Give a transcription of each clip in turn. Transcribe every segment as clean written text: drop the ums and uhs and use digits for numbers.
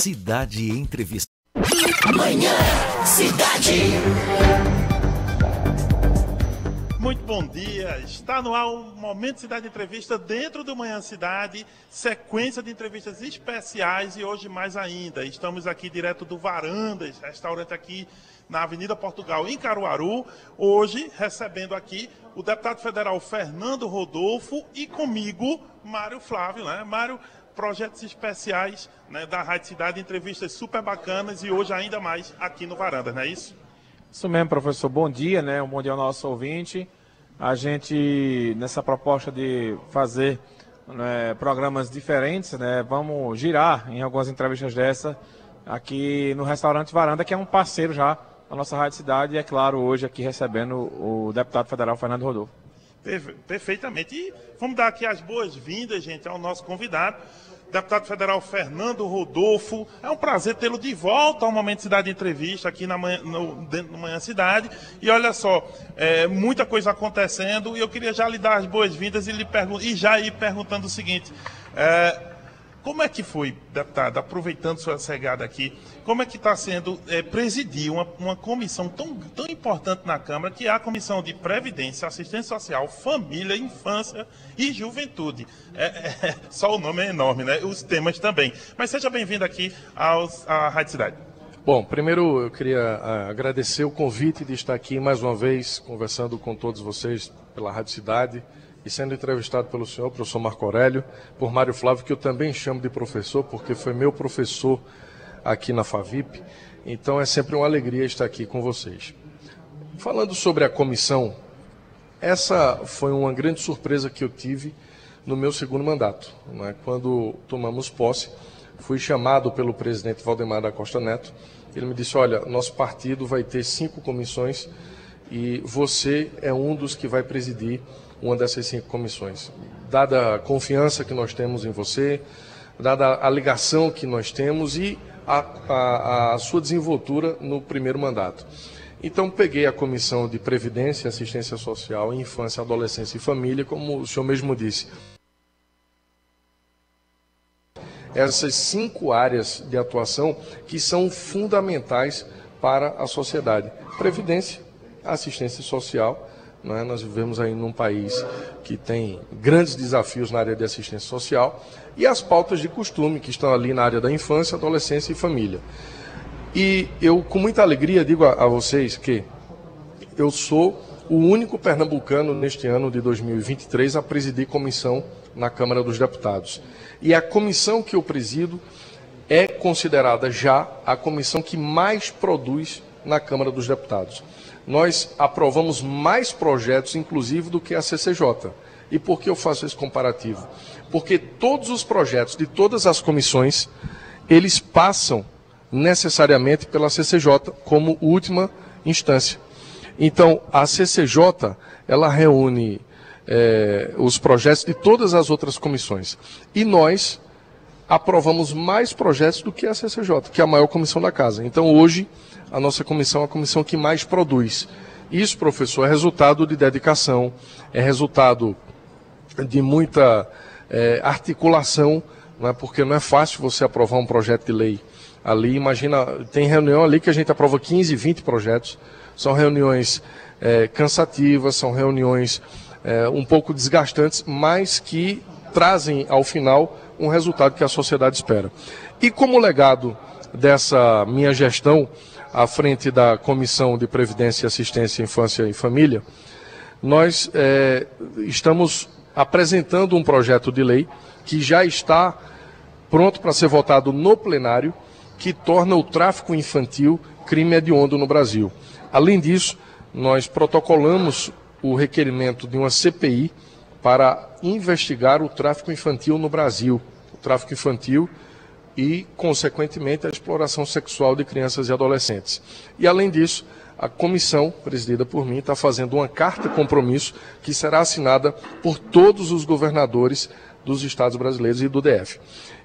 Cidade Entrevista. Manhã Cidade. Muito bom dia, está no ar o Momento Cidade Entrevista dentro do Manhã Cidade, sequência de entrevistas especiais e hoje mais ainda. Estamos aqui direto do Varandas, restaurante aqui na Avenida Portugal, em Caruaru, hoje recebendo aqui o deputado federal Fernando Rodolfo e comigo, Mário Flávio, né? Mário, projetos especiais, né, da Rádio Cidade, entrevistas super bacanas e hoje ainda mais aqui no Varandas, não é isso? Isso mesmo, professor. Bom dia, né? Um bom dia ao nosso ouvinte. A gente, nessa proposta de fazer, né, programas diferentes, né, vamos girar em algumas entrevistas dessa aqui no Restaurante Varanda, que é um parceiro já da nossa Rádio Cidade e, é claro, hoje aqui recebendo o deputado federal Fernando Rodolfo. Perfeitamente. E vamos dar aqui as boas-vindas, gente, ao nosso convidado, deputado federal Fernando Rodolfo. É um prazer tê-lo de volta ao Momento Cidade Entrevista aqui dentro do Manhã Cidade. E olha só, muita coisa acontecendo e eu queria já lhe dar as boas-vindas e já ir perguntando o seguinte. Como é que foi, deputado, aproveitando sua chegada aqui, como é que está sendo presidir uma comissão tão importante na Câmara, que é a Comissão de Previdência, Assistência Social, Família, Infância e Juventude? Só o nome é enorme, né? Os temas também. Mas seja bem-vindo aqui à Rádio Cidade. Bom, primeiro eu queria agradecer o convite de estar aqui mais uma vez, conversando com todos vocês pela Rádio Cidade, e sendo entrevistado pelo senhor, professor Marco Aurélio, por Mário Flávio, que eu também chamo de professor, porque foi meu professor aqui na FAVIP. Então é sempre uma alegria estar aqui com vocês. Falando sobre a comissão, essa foi uma grande surpresa que eu tive no meu segundo mandato, né? Quando tomamos posse, fui chamado pelo presidente Valdemar da Costa Neto. Ele me disse: olha, nosso partido vai ter 5 comissões e você é um dos que vai presidir uma dessas 5 comissões. Dada a confiança que nós temos em você, dada a ligação que nós temos e a sua desenvoltura no primeiro mandato. Então, peguei a Comissão de Previdência, Assistência Social, Infância, Adolescência e Família, como o senhor mesmo disse. Essas 5 áreas de atuação que são fundamentais para a sociedade. Previdência, assistência social. Nós vivemos aí num país que tem grandes desafios na área de assistência social e as pautas de costume que estão ali na área da infância, adolescência e família. E eu, com muita alegria, digo a vocês que eu sou o único pernambucano neste ano de 2023 a presidir comissão na Câmara dos Deputados. E a comissão que eu presido é considerada já a comissão que mais produz na Câmara dos Deputados. Nós aprovamos mais projetos, inclusive, do que a CCJ. E por que eu faço esse comparativo? Porque todos os projetos de todas as comissões, eles passam necessariamente pela CCJ como última instância. Então, a CCJ, ela reúne os projetos de todas as outras comissões. E nós aprovamos mais projetos do que a CCJ, que é a maior comissão da casa. Então, hoje, a nossa comissão é a comissão que mais produz. Isso, professor, é resultado de dedicação, é resultado de muita articulação, né, porque não é fácil você aprovar um projeto de lei ali. Imagina, tem reunião ali que a gente aprova 15, 20 projetos. São reuniões cansativas, são reuniões um pouco desgastantes, mas que trazem, ao final, um resultado que a sociedade espera. E como legado dessa minha gestão à frente da Comissão de Previdência, Assistência, Infância e Família, nós estamos apresentando um projeto de lei que já está pronto para ser votado no plenário, que torna o tráfico infantil crime hediondo no Brasil. Além disso, nós protocolamos o requerimento de uma CPI para investigar o tráfico infantil no Brasil. O tráfico infantil e, consequentemente, a exploração sexual de crianças e adolescentes. E, além disso, a comissão, presidida por mim, está fazendo uma carta-compromisso que será assinada por todos os governadores dos estados brasileiros e do DF.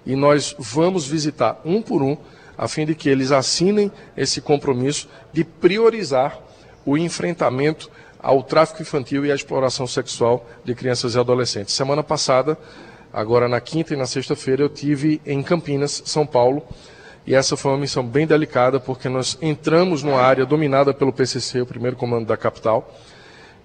E nós vamos visitar um por um, a fim de que eles assinem esse compromisso de priorizar o enfrentamento ao tráfico infantil e à exploração sexual de crianças e adolescentes. Semana passada, agora na quinta e na sexta-feira, eu tive em Campinas, São Paulo, E essa foi uma missão bem delicada, porque nós entramos numa área dominada pelo PCC, o primeiro comando da capital,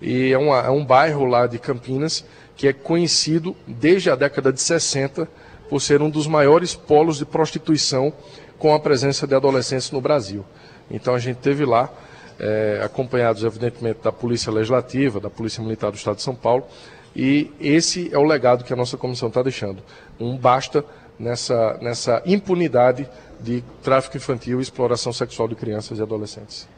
e é um bairro lá de Campinas que é conhecido desde a década de 60 por ser um dos maiores polos de prostituição com a presença de adolescentes no Brasil. Então a gente esteve lá, acompanhados evidentemente da Polícia Legislativa, da Polícia Militar do Estado de São Paulo, e esse é o legado que a nossa comissão está deixando. Um basta nessa impunidade de tráfico infantil e exploração sexual de crianças e adolescentes.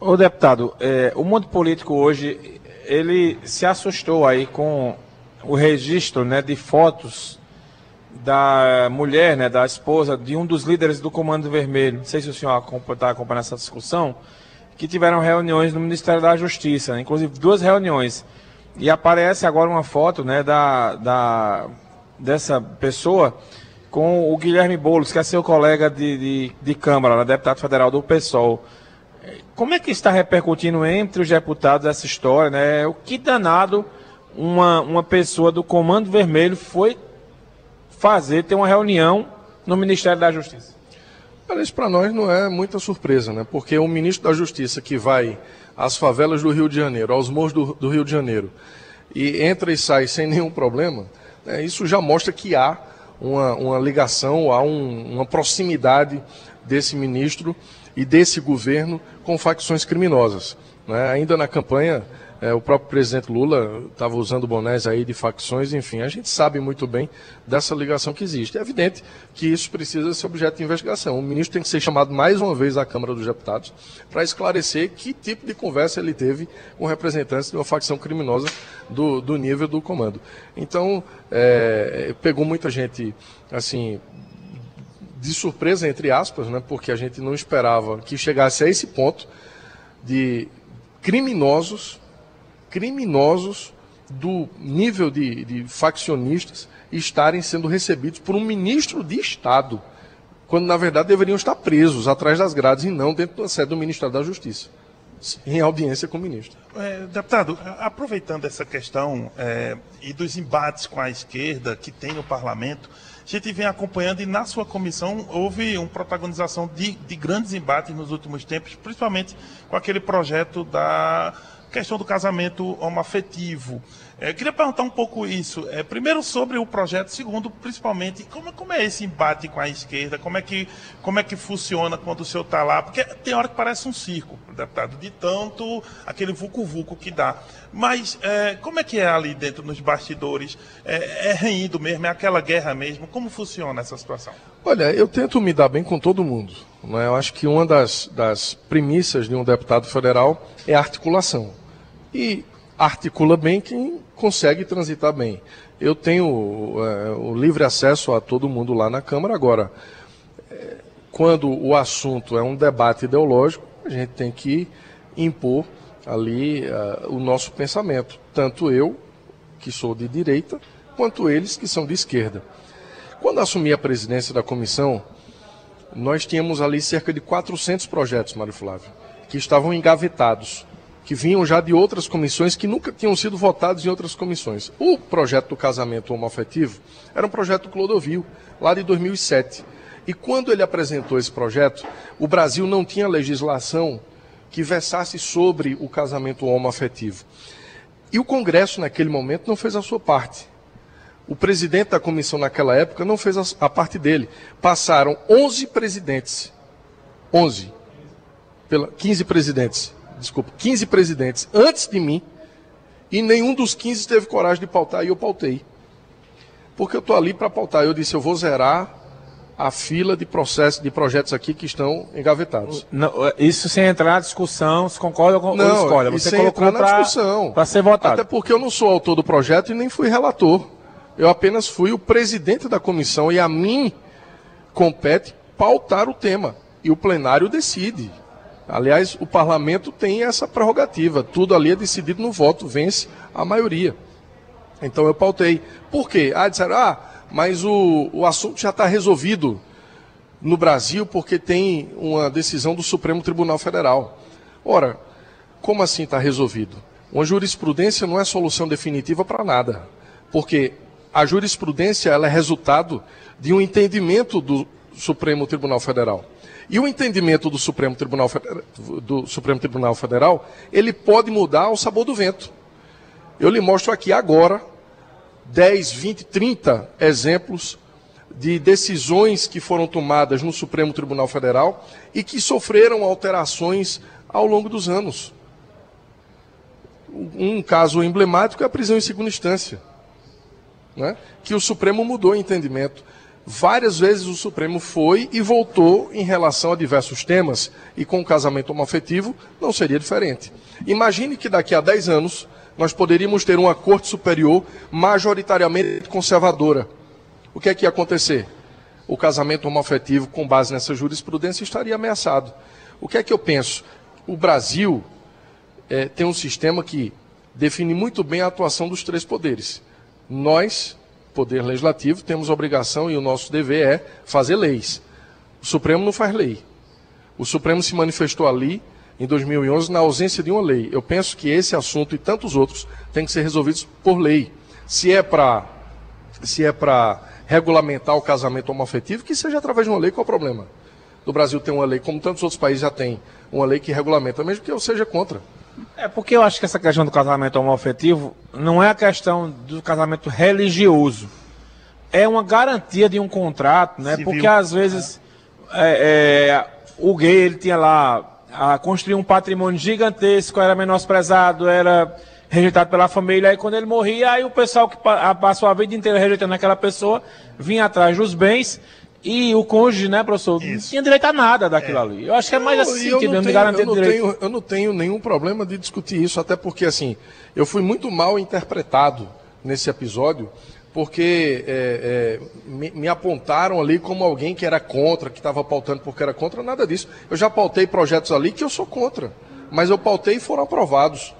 Ô deputado, o mundo político hoje, ele se assustou aí com o registro, né, de fotos da mulher, né, da esposa de um dos líderes do Comando Vermelho. Não sei se o senhor está acompanhando essa discussão, que tiveram reuniões no Ministério da Justiça, né, inclusive 2 reuniões. E aparece agora uma foto, né, dessa pessoa com o Guilherme Boulos, que é seu colega de Câmara, né, deputado federal do PSOL. Como é que está repercutindo entre os deputados essa história, né? O que danado uma pessoa do Comando Vermelho foi ter uma reunião no Ministério da Justiça? Olha, isso para nós não é muita surpresa, né? Porque o ministro da Justiça que vai às favelas do Rio de Janeiro, aos morros do Rio de Janeiro, e entra e sai sem nenhum problema, né? Isso já mostra que há uma ligação, há uma proximidade desse ministro e desse governo com facções criminosas, né? Ainda na campanha, o próprio presidente Lula estava usando bonés aí de facções, enfim, a gente sabe muito bem dessa ligação que existe. É evidente que isso precisa ser objeto de investigação. O ministro tem que ser chamado mais uma vez à Câmara dos Deputados para esclarecer que tipo de conversa ele teve com representantes de uma facção criminosa do nível do comando. Então, pegou muita gente, assim, de surpresa, entre aspas, né, porque a gente não esperava que chegasse a esse ponto de criminosos do nível de faccionistas estarem sendo recebidos por um ministro de Estado, quando na verdade deveriam estar presos atrás das grades e não dentro da sede do Ministério da Justiça, em audiência com o ministro. Deputado, aproveitando essa questão e dos embates com a esquerda que tem no parlamento, a gente vem acompanhando e na sua comissão houve uma protagonização de grandes embates nos últimos tempos, principalmente com aquele projeto da questão do casamento homoafetivo. Queria perguntar um pouco isso. Primeiro sobre o projeto, segundo, principalmente, como é esse embate com a esquerda? Como é que funciona quando o senhor está lá? Porque tem hora que parece um circo, deputado, de tanto aquele vucu-vucu que dá. Mas como é que é ali dentro, nos bastidores? É renhido mesmo? É aquela guerra mesmo? Como funciona essa situação? Olha, eu tento me dar bem com todo mundo, né? Eu acho que uma das premissas de um deputado federal é a articulação. E articula bem quem consegue transitar bem. Eu tenho o livre acesso a todo mundo lá na Câmara. Agora, quando o assunto é um debate ideológico, a gente tem que impor ali o nosso pensamento. Tanto eu, que sou de direita, quanto eles, que são de esquerda. Quando assumi a presidência da comissão, nós tínhamos ali cerca de 400 projetos, Mário Flávio, que estavam engavetados, que vinham já de outras comissões que nunca tinham sido votados em outras comissões. O projeto do casamento homoafetivo era um projeto do Clodovil, lá de 2007. E quando ele apresentou esse projeto, o Brasil não tinha legislação que versasse sobre o casamento homoafetivo. E o Congresso, naquele momento, não fez a sua parte. O presidente da comissão naquela época não fez a parte dele. Passaram 11 presidentes. 15 presidentes antes de mim, e nenhum dos 15 teve coragem de pautar, e eu pautei. Porque eu estou ali para pautar. Eu disse, eu vou zerar a fila de projetos aqui que estão engavetados. Não, isso sem entrar na discussão, se concorda ou não escolhe. Você sem colocou entrar na discussão. Para ser votado. Até porque eu não sou autor do projeto e nem fui relator. Eu apenas fui o presidente da comissão e a mim compete pautar o tema. E o plenário decide. Aliás, o parlamento tem essa prerrogativa. Tudo ali é decidido no voto, vence a maioria. Então eu pautei. Por quê? Disseram, mas o assunto já está resolvido no Brasil porque tem uma decisão do Supremo Tribunal Federal. Ora, como assim está resolvido? Uma jurisprudência não é solução definitiva para nada. Porque a jurisprudência ela é resultado de um entendimento do Supremo Tribunal Federal. E o entendimento do Supremo Tribunal Federal, ele pode mudar ao sabor do vento. Eu lhe mostro aqui agora 10, 20, 30 exemplos de decisões que foram tomadas no Supremo Tribunal Federal e que sofreram alterações ao longo dos anos. Um caso emblemático é a prisão em segunda instância, né? Que o Supremo mudou o entendimento. Várias vezes o Supremo foi e voltou em relação a diversos temas, e com o casamento homoafetivo não seria diferente. Imagine que daqui a 10 anos nós poderíamos ter uma Corte Superior majoritariamente conservadora. O que é que ia acontecer? O casamento homoafetivo, com base nessa jurisprudência, estaria ameaçado. O que é que eu penso? O Brasil tem um sistema que define muito bem a atuação dos três poderes. Nós, Poder Legislativo, temos a obrigação e o nosso dever é fazer leis. O Supremo não faz lei. O Supremo se manifestou ali, em 2011, na ausência de uma lei. Eu penso que esse assunto e tantos outros têm que ser resolvidos por lei. Se é para regulamentar o casamento homoafetivo, que seja através de uma lei, qual é o problema? No Brasil tem uma lei, como tantos outros países já têm, uma lei que regulamenta, mesmo que eu seja contra. Porque eu acho que essa questão do casamento homoafetivo não é a questão do casamento religioso. É uma garantia de um contrato, né? Civil. Porque às vezes o gay, ele tinha lá a construir um patrimônio gigantesco, era menosprezado, era rejeitado pela família, aí quando ele morria, aí o pessoal que passou a vida inteira rejeitando aquela pessoa, vinha atrás dos bens, e o cônjuge, né, professor, não tinha direito a nada daquilo ali. Eu acho que é mais assim, eu não tenho nenhum problema de discutir isso, até porque, assim, eu fui muito mal interpretado nesse episódio, porque me apontaram ali como alguém que era contra, que estava pautando porque era contra, nada disso. Eu já pautei projetos ali que eu sou contra, mas eu pautei e foram aprovados.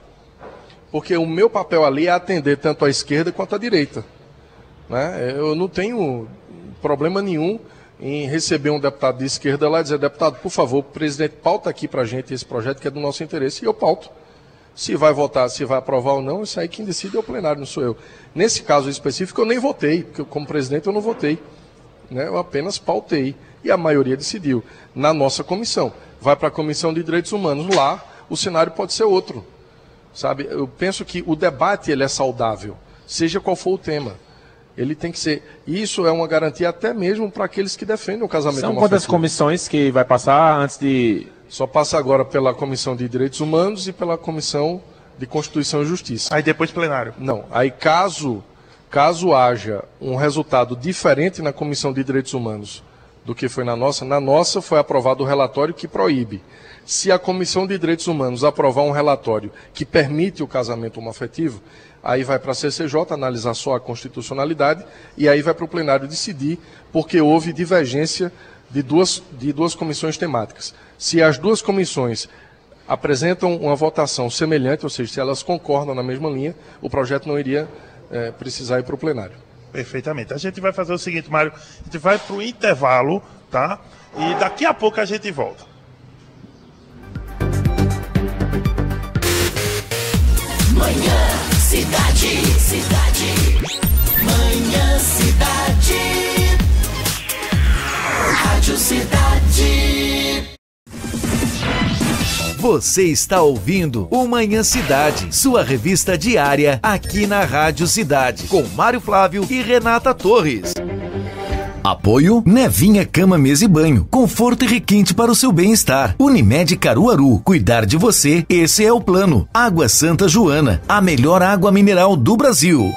Porque o meu papel ali é atender tanto a esquerda quanto a direita, né? Eu não tenho problema nenhum em receber um deputado de esquerda lá e dizer: deputado, por favor, o presidente pauta aqui para a gente esse projeto que é do nosso interesse, e eu pauto. Se vai votar, se vai aprovar ou não, isso aí quem decide é o plenário, não sou eu. Nesse caso específico eu nem votei, porque como presidente eu não votei, né? Eu apenas pautei e a maioria decidiu. Na nossa comissão, vai para a Comissão de Direitos Humanos, lá o cenário pode ser outro. Sabe, eu penso que o debate ele é saudável, seja qual for o tema. Ele tem que ser. Isso é uma garantia até mesmo para aqueles que defendem o casamento homoafetivo. São quantas comissões que vai passar antes de... Só passa agora pela Comissão de Direitos Humanos e pela Comissão de Constituição e Justiça. Aí depois plenário. Não. Aí caso haja um resultado diferente na Comissão de Direitos Humanos do que foi na nossa foi aprovado o relatório que proíbe. Se a Comissão de Direitos Humanos aprovar um relatório que permite o casamento homoafetivo, aí vai para a CCJ analisar só a constitucionalidade e aí vai para o plenário decidir, porque houve divergência de duas comissões temáticas. Se as duas comissões apresentam uma votação semelhante, ou seja, se elas concordam na mesma linha, o projeto não iria precisar ir para o plenário. Perfeitamente. A gente vai fazer o seguinte, Mário, a gente vai para o intervalo, tá? E daqui a pouco a gente volta. Manhã Cidade. Manhã Cidade. Rádio Cidade. Você está ouvindo o Manhã Cidade, sua revista diária aqui na Rádio Cidade, com Mário Flávio e Renata Torres. Apoio Nevinha Cama, Mesa e Banho. Conforto e requinte para o seu bem-estar. Unimed Caruaru. Cuidar de você, esse é o plano. Água Santa Joana. A melhor água mineral do Brasil.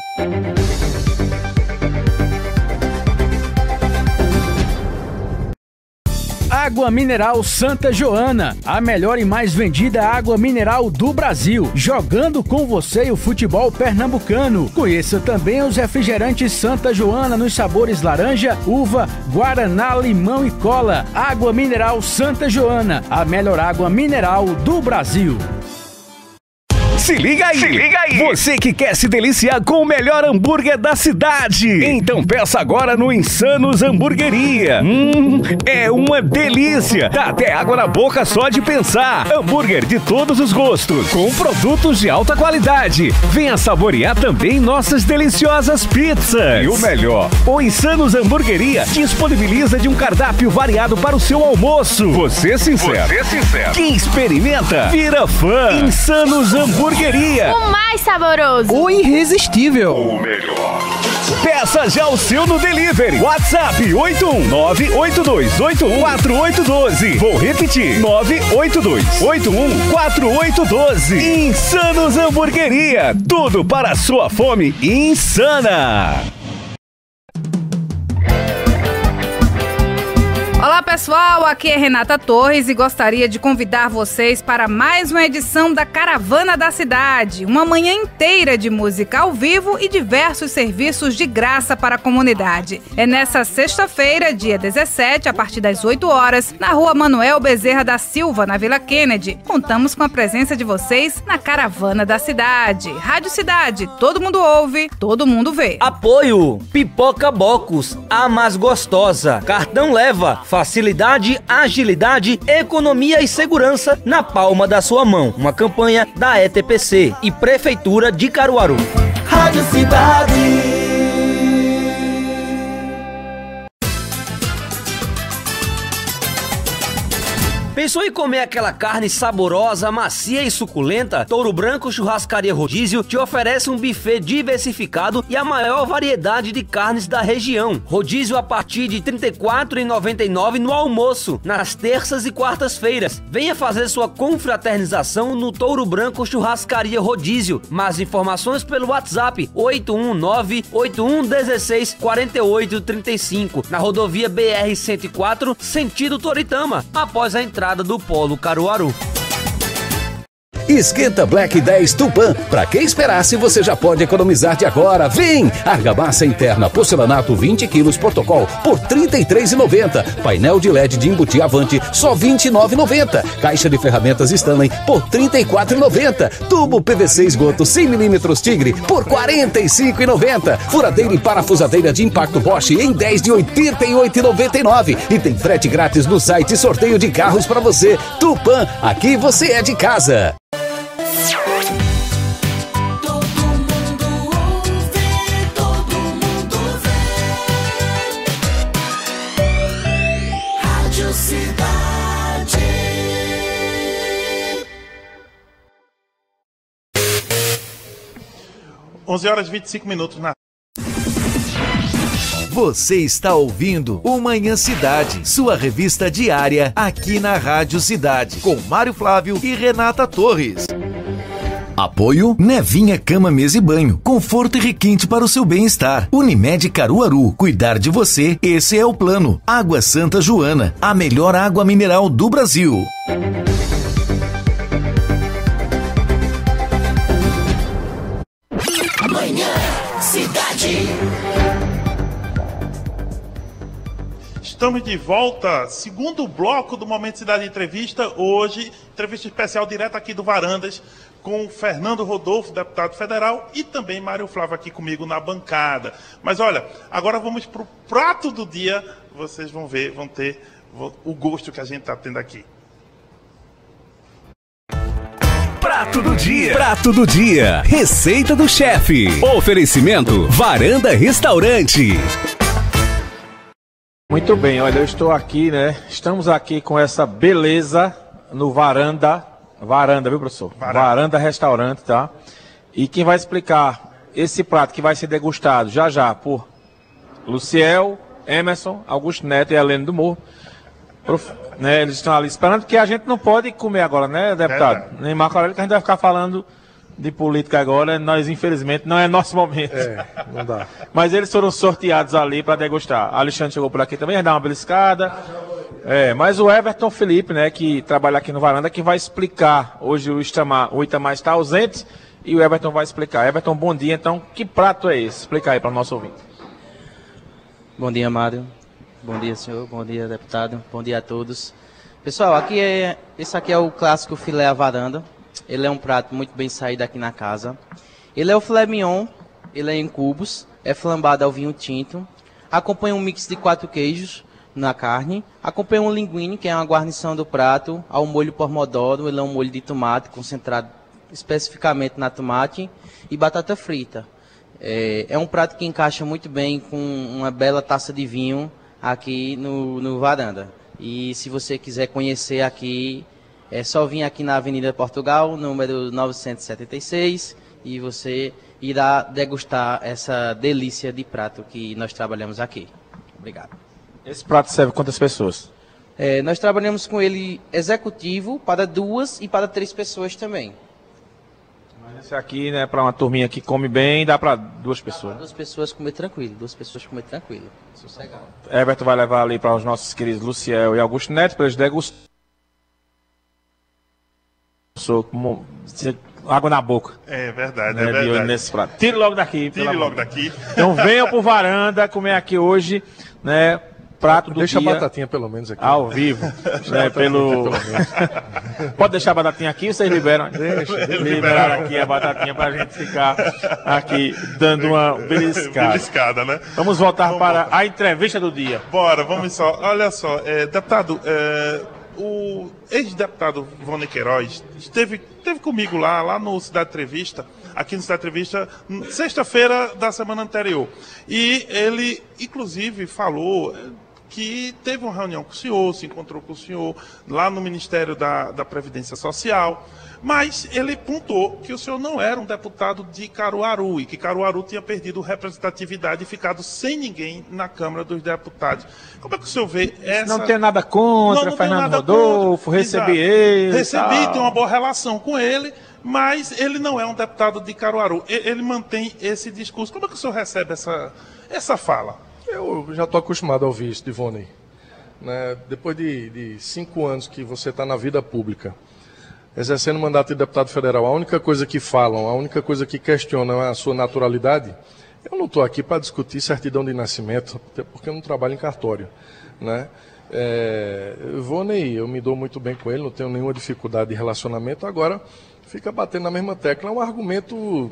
Água Mineral Santa Joana, a melhor e mais vendida água mineral do Brasil, jogando com você o futebol pernambucano. Conheça também os refrigerantes Santa Joana nos sabores laranja, uva, guaraná, limão e cola. Água Mineral Santa Joana, a melhor água mineral do Brasil. Se liga aí! Você que quer se deliciar com o melhor hambúrguer da cidade, então peça agora no Insanos Hamburgueria. É uma delícia! Dá até água na boca só de pensar. Hambúrguer de todos os gostos, com produtos de alta qualidade. Venha saborear também nossas deliciosas pizzas. E o melhor, o Insanos Hamburgueria disponibiliza de um cardápio variado para o seu almoço. Você sincero. Quem experimenta, vira fã. Insanos Hamburgueria. O mais saboroso. O irresistível. O melhor. Peça já o seu no delivery. WhatsApp 81982814812. Vou repetir, 982814812. Insanos Hamburgueria. Tudo para a sua fome insana. Olá pessoal, aqui é Renata Torres e gostaria de convidar vocês para mais uma edição da Caravana da Cidade, uma manhã inteira de música ao vivo e diversos serviços de graça para a comunidade. É nessa sexta-feira, dia 17, a partir das 8 horas, na rua Manuel Bezerra da Silva, na Vila Kennedy. Contamos com a presença de vocês na Caravana da Cidade. Rádio Cidade, todo mundo ouve, todo mundo vê. Apoio Pipoca Bocos, a mais gostosa. Cartão leva. Facilidade, agilidade, economia e segurança na palma da sua mão. Uma campanha da ETPC e Prefeitura de Caruaru. Rádio Cidade. Pensou em comer aquela carne saborosa, macia e suculenta? Touro Branco Churrascaria Rodízio te oferece um buffet diversificado e a maior variedade de carnes da região. Rodízio a partir de R$ 34,99 no almoço, nas terças e quartas-feiras. Venha fazer sua confraternização no Touro Branco Churrascaria Rodízio. Mais informações pelo WhatsApp 819-8116-4835, na rodovia BR-104, sentido Toritama, após a entrada do Polo Caruaru. Esquenta Black 10 Tupã. Pra que esperar se você já pode economizar de agora? Vem! Argamassa interna porcelanato 20 quilos protocol por R$ 33,90. Painel de LED de embutir Avante só R$ 29,90. Caixa de ferramentas Stanley por R$ 34,90. Tubo PVC esgoto 100mm Tigre por R$ 45,90. Furadeira e parafusadeira de impacto Bosch em 10 de R$ 88,99. E tem frete grátis no site e sorteio de carros pra você. Tupã, aqui você é de casa. Todo mundo vê. Rádio Cidade. Onze horas e 25 minutos na... Você está ouvindo o Manhã Cidade, sua revista diária aqui na Rádio Cidade, com Mário Flávio e Renata Torres. Apoio Nevinha Cama, Mesa e Banho, conforto e requinte para o seu bem-estar. Unimed Caruaru, cuidar de você, esse é o plano. Água Santa Joana, a melhor água mineral do Brasil. Manhã Cidade. Estamos de volta, segundo bloco do Momento Cidade Entrevista. Hoje, entrevista especial direto aqui do Varandas, com Fernando Rodolfo, deputado federal, e também Mário Flávio aqui comigo na bancada. Mas olha, agora vamos para o prato do dia. Vocês vão ver, vão ter o gosto que a gente está tendo aqui. Prato do dia. Prato do dia. Receita do chefe. Oferecimento Varanda Restaurante. Muito bem, olha, eu estou aqui, né? Estamos aqui com essa beleza no Varanda, viu, professor? Varanda Restaurante, tá? E quem vai explicar esse prato que vai ser degustado já por Luciel, Emerson, Augusto Neto e Helena do Morro, né? Eles estão ali esperando, porque a gente não pode comer agora, né, deputado? Nem Marco Aurélio, que a gente vai ficar falando de política agora, nós infelizmente não é nosso momento. Não dá. Mas eles foram sorteados ali para degustar. Alexandre chegou por aqui também, vai dar uma beliscada. Mas o Everton Felipe, né, que trabalha aqui no Varanda, que vai explicar. Hoje o Itamar está ausente e o Everton vai explicar. Everton, bom dia. Então, que prato é esse? Explica aí para o nosso ouvinte. Bom dia, Mário. Bom dia, senhor. Bom dia, deputado. Bom dia a todos. Pessoal, esse aqui é o clássico filé à varanda. Ele é um prato muito bem saído aqui na casa. Ele é o filé mignon, ele é em cubos, é flambado ao vinho tinto. Acompanha um mix de 4 queijos na carne. Acompanha um linguine, que é uma guarnição do prato, ao molho pomodoro. Ele é um molho de tomate concentrado especificamente na tomate e batata frita. É um prato que encaixa muito bem com uma bela taça de vinho aqui no Varanda. E se você quiser conhecer aqui, é só vir aqui na Avenida Portugal, número 976, e você irá degustar essa delícia de prato que nós trabalhamos aqui. Obrigado. Esse prato serve quantas pessoas? Nós trabalhamos com ele executivo para 2 e para 3 pessoas também. Esse aqui, né, para uma turminha que come bem, dá para 2 pessoas. 2 pessoas comer tranquilo, sossegado. Everton vai levar ali para os nossos queridos Luciel e Augusto Neto, para eles degustarem. Água na boca. É verdade, né, é verdade. Nesse prato. Tire logo daqui. Tire logo daqui. Então venham pro Varanda comer aqui hoje, né? Prato do Deixa dia. a batatinha pelo menos aqui. Ao vivo. Né, Pode deixar a batatinha aqui, vocês liberam. Liberar aqui a batatinha pra gente ficar aqui dando uma beliscada. Né? Vamos voltar para a entrevista do dia. Bora, vamos só. Olha só, deputado, o ex-deputado Vônei Queiroz esteve comigo lá no Cidade Entrevista, aqui no Cidade Entrevista, sexta-feira da semana anterior. E ele, inclusive, falou que teve uma reunião com o senhor, se encontrou com o senhor lá no Ministério da Previdência Social, mas ele pontuou que o senhor não era um deputado de Caruaru e que Caruaru tinha perdido representatividade e ficado sem ninguém na Câmara dos Deputados. Como é que o senhor vê essa... Não tem nada contra, Fernando Rodolfo, recebi ele. Recebi, tem uma boa relação com ele, mas ele não é um deputado de Caruaru. Ele mantém esse discurso. Como é que o senhor recebe essa fala? Eu já estou acostumado a ouvir isso de Vônei. Né? Depois de 5 anos que você está na vida pública, exercendo o mandato de deputado federal, a única coisa que falam, a única coisa que questionam é a sua naturalidade. Eu não estou aqui para discutir certidão de nascimento, até porque eu não trabalho em cartório. Né? Vônei, eu me dou muito bem com ele, não tenho nenhuma dificuldade de relacionamento. Agora, fica batendo na mesma tecla. É um argumento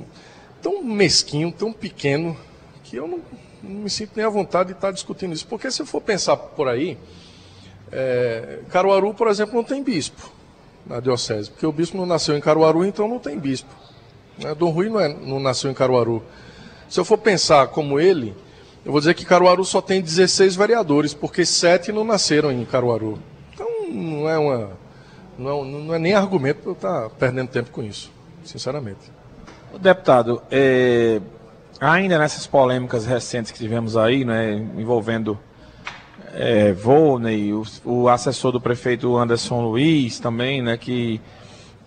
tão mesquinho, tão pequeno, que eu não me sinto nem à vontade de estar discutindo isso. Porque se eu for pensar por aí, Caruaru, por exemplo, não tem bispo na diocese, porque o bispo não nasceu em Caruaru, então não tem bispo. Dom Rui não nasceu em Caruaru. Se eu for pensar como ele, eu vou dizer que Caruaru só tem 16 vereadores, porque 7 não nasceram em Caruaru. Então não é nem argumento para eu estar perdendo tempo com isso, sinceramente. Deputado, ainda nessas polêmicas recentes que tivemos aí, né, envolvendo Vônei, o assessor do prefeito Anderson Luiz também, né, que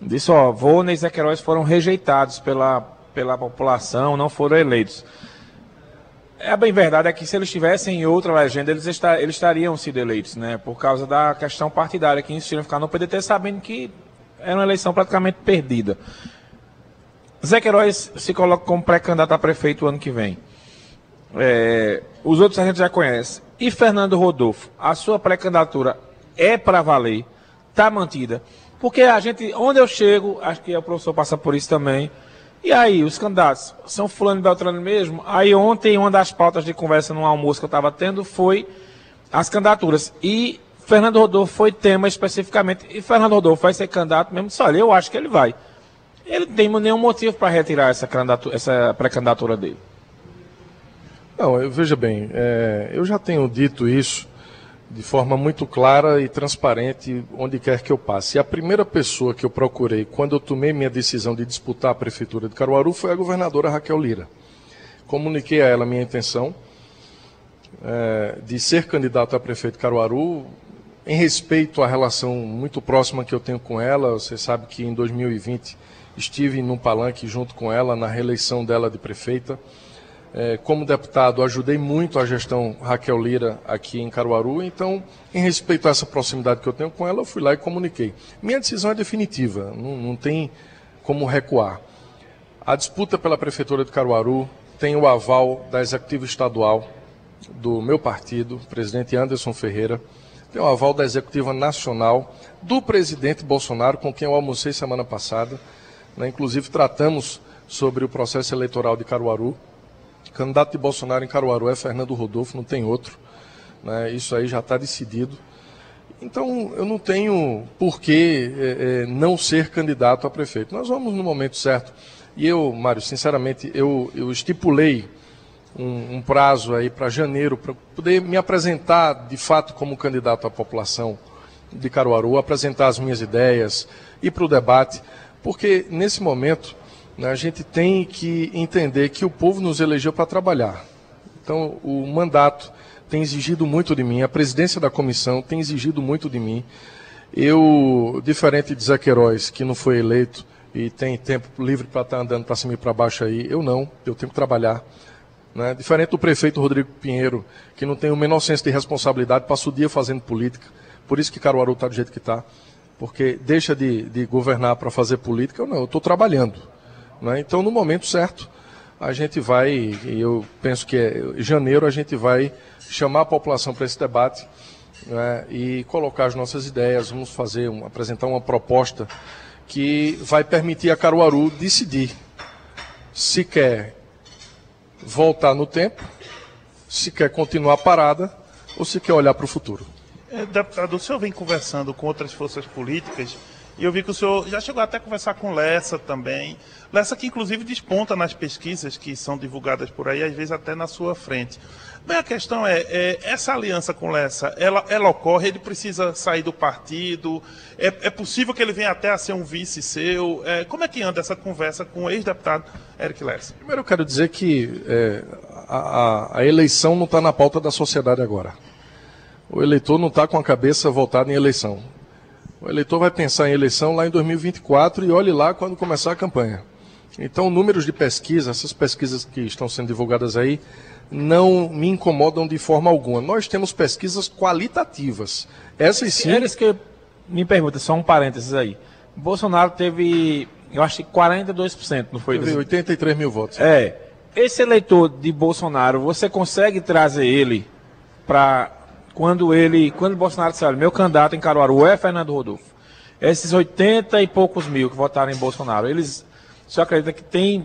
disse, Vônei e Zé Queiroz foram rejeitados pela população, não foram eleitos. A bem verdade é que se eles estivessem em outra legenda, eles estariam sido eleitos, né, por causa da questão partidária, que insistiram em ficar no PDT, sabendo que era uma eleição praticamente perdida. Zé Queiroz se coloca como pré-candidato a prefeito o ano que vem. Os outros a gente já conhece. E Fernando Rodolfo, a sua pré-candidatura é para valer, está mantida. Porque a gente, onde eu chego, acho que o professor passa por isso também. E aí, os candidatos são fulano e beltrano mesmo? Aí ontem, uma das pautas de conversa num almoço que eu estava tendo foi as candidaturas. E Fernando Rodolfo foi tema especificamente. E Fernando Rodolfo vai ser candidato mesmo. Olha, eu acho que ele vai. Ele não tem nenhum motivo para retirar essa pré-candidatura dele. Não, veja bem, eu já tenho dito isso de forma muito clara e transparente onde quer que eu passe. E a primeira pessoa que eu procurei quando eu tomei minha decisão de disputar a prefeitura de Caruaru foi a governadora Raquel Lira. Comuniquei a ela a minha intenção de ser candidato a prefeito de Caruaru, em respeito à relação muito próxima que eu tenho com ela. Você sabe que em 2020 estive num palanque junto com ela na reeleição dela de prefeita. Como deputado, ajudei muito a gestão Raquel Lira aqui em Caruaru, então, em respeito a essa proximidade que eu tenho com ela, eu fui lá e comuniquei. Minha decisão é definitiva, não tem como recuar. A disputa pela prefeitura de Caruaru tem o aval da executiva estadual do meu partido, o presidente Anderson Ferreira, tem o aval da executiva nacional do presidente Bolsonaro, com quem eu almocei semana passada. né? Inclusive tratamos sobre o processo eleitoral de Caruaru. O candidato de Bolsonaro em Caruaru é Fernando Rodolfo, não tem outro, né? Isso aí já está decidido. Então, eu não tenho por que não ser candidato a prefeito. Nós vamos no momento certo. E eu, Mário, sinceramente, eu estipulei um prazo aí para janeiro, para poder me apresentar de fato como candidato à população de Caruaru, apresentar as minhas ideias, ir para o debate, porque nesse momento, né, a gente tem que entender que o povo nos elegeu para trabalhar. Então, o mandato tem exigido muito de mim, a presidência da comissão tem exigido muito de mim. Eu, diferente de Zé Queiroz, que não foi eleito e tem tempo livre para estar andando para cima e para baixo aí, eu não, eu tenho que trabalhar. Né? Diferente do prefeito Rodrigo Pinheiro, que não tem o menor senso de responsabilidade, passa o dia fazendo política. Por isso que Caruaru está do jeito que está. Porque deixa de governar para fazer política, eu estou trabalhando. Né? Então, no momento certo, a gente vai, e eu penso que em janeiro, a gente vai chamar a população para esse debate, né, e colocar as nossas ideias, vamos apresentar uma proposta que vai permitir a Caruaru decidir se quer voltar no tempo, se quer continuar parada ou se quer olhar para o futuro. Deputado, o senhor vem conversando com outras forças políticas e eu vi que o senhor já chegou até a conversar com Lessa também. Lessa que inclusive desponta nas pesquisas que são divulgadas por aí, às vezes até na sua frente. Bem, a questão essa aliança com Lessa, ela ocorre, ele precisa sair do partido, é possível que ele venha até a ser um vice seu? Como é que anda essa conversa com o ex-deputado Eric Lessa? Primeiro eu quero dizer que a eleição não está na pauta da sociedade agora. O eleitor não está com a cabeça voltada em eleição. O eleitor vai pensar em eleição lá em 2024 e olhe lá quando começar a campanha. Então, números de pesquisa, essas pesquisas que estão sendo divulgadas aí, não me incomodam de forma alguma. Nós temos pesquisas qualitativas. Essas sim... Eles que me perguntam, só um parênteses aí. Bolsonaro teve, eu acho que 42%, não foi? Teve 83 mil votos. Esse eleitor de Bolsonaro, você consegue trazer ele para... Quando Bolsonaro disser, olha, meu candidato em Caruaru é Fernando Rodolfo, esses 80 e poucos mil que votaram em Bolsonaro, eles só acreditam que tem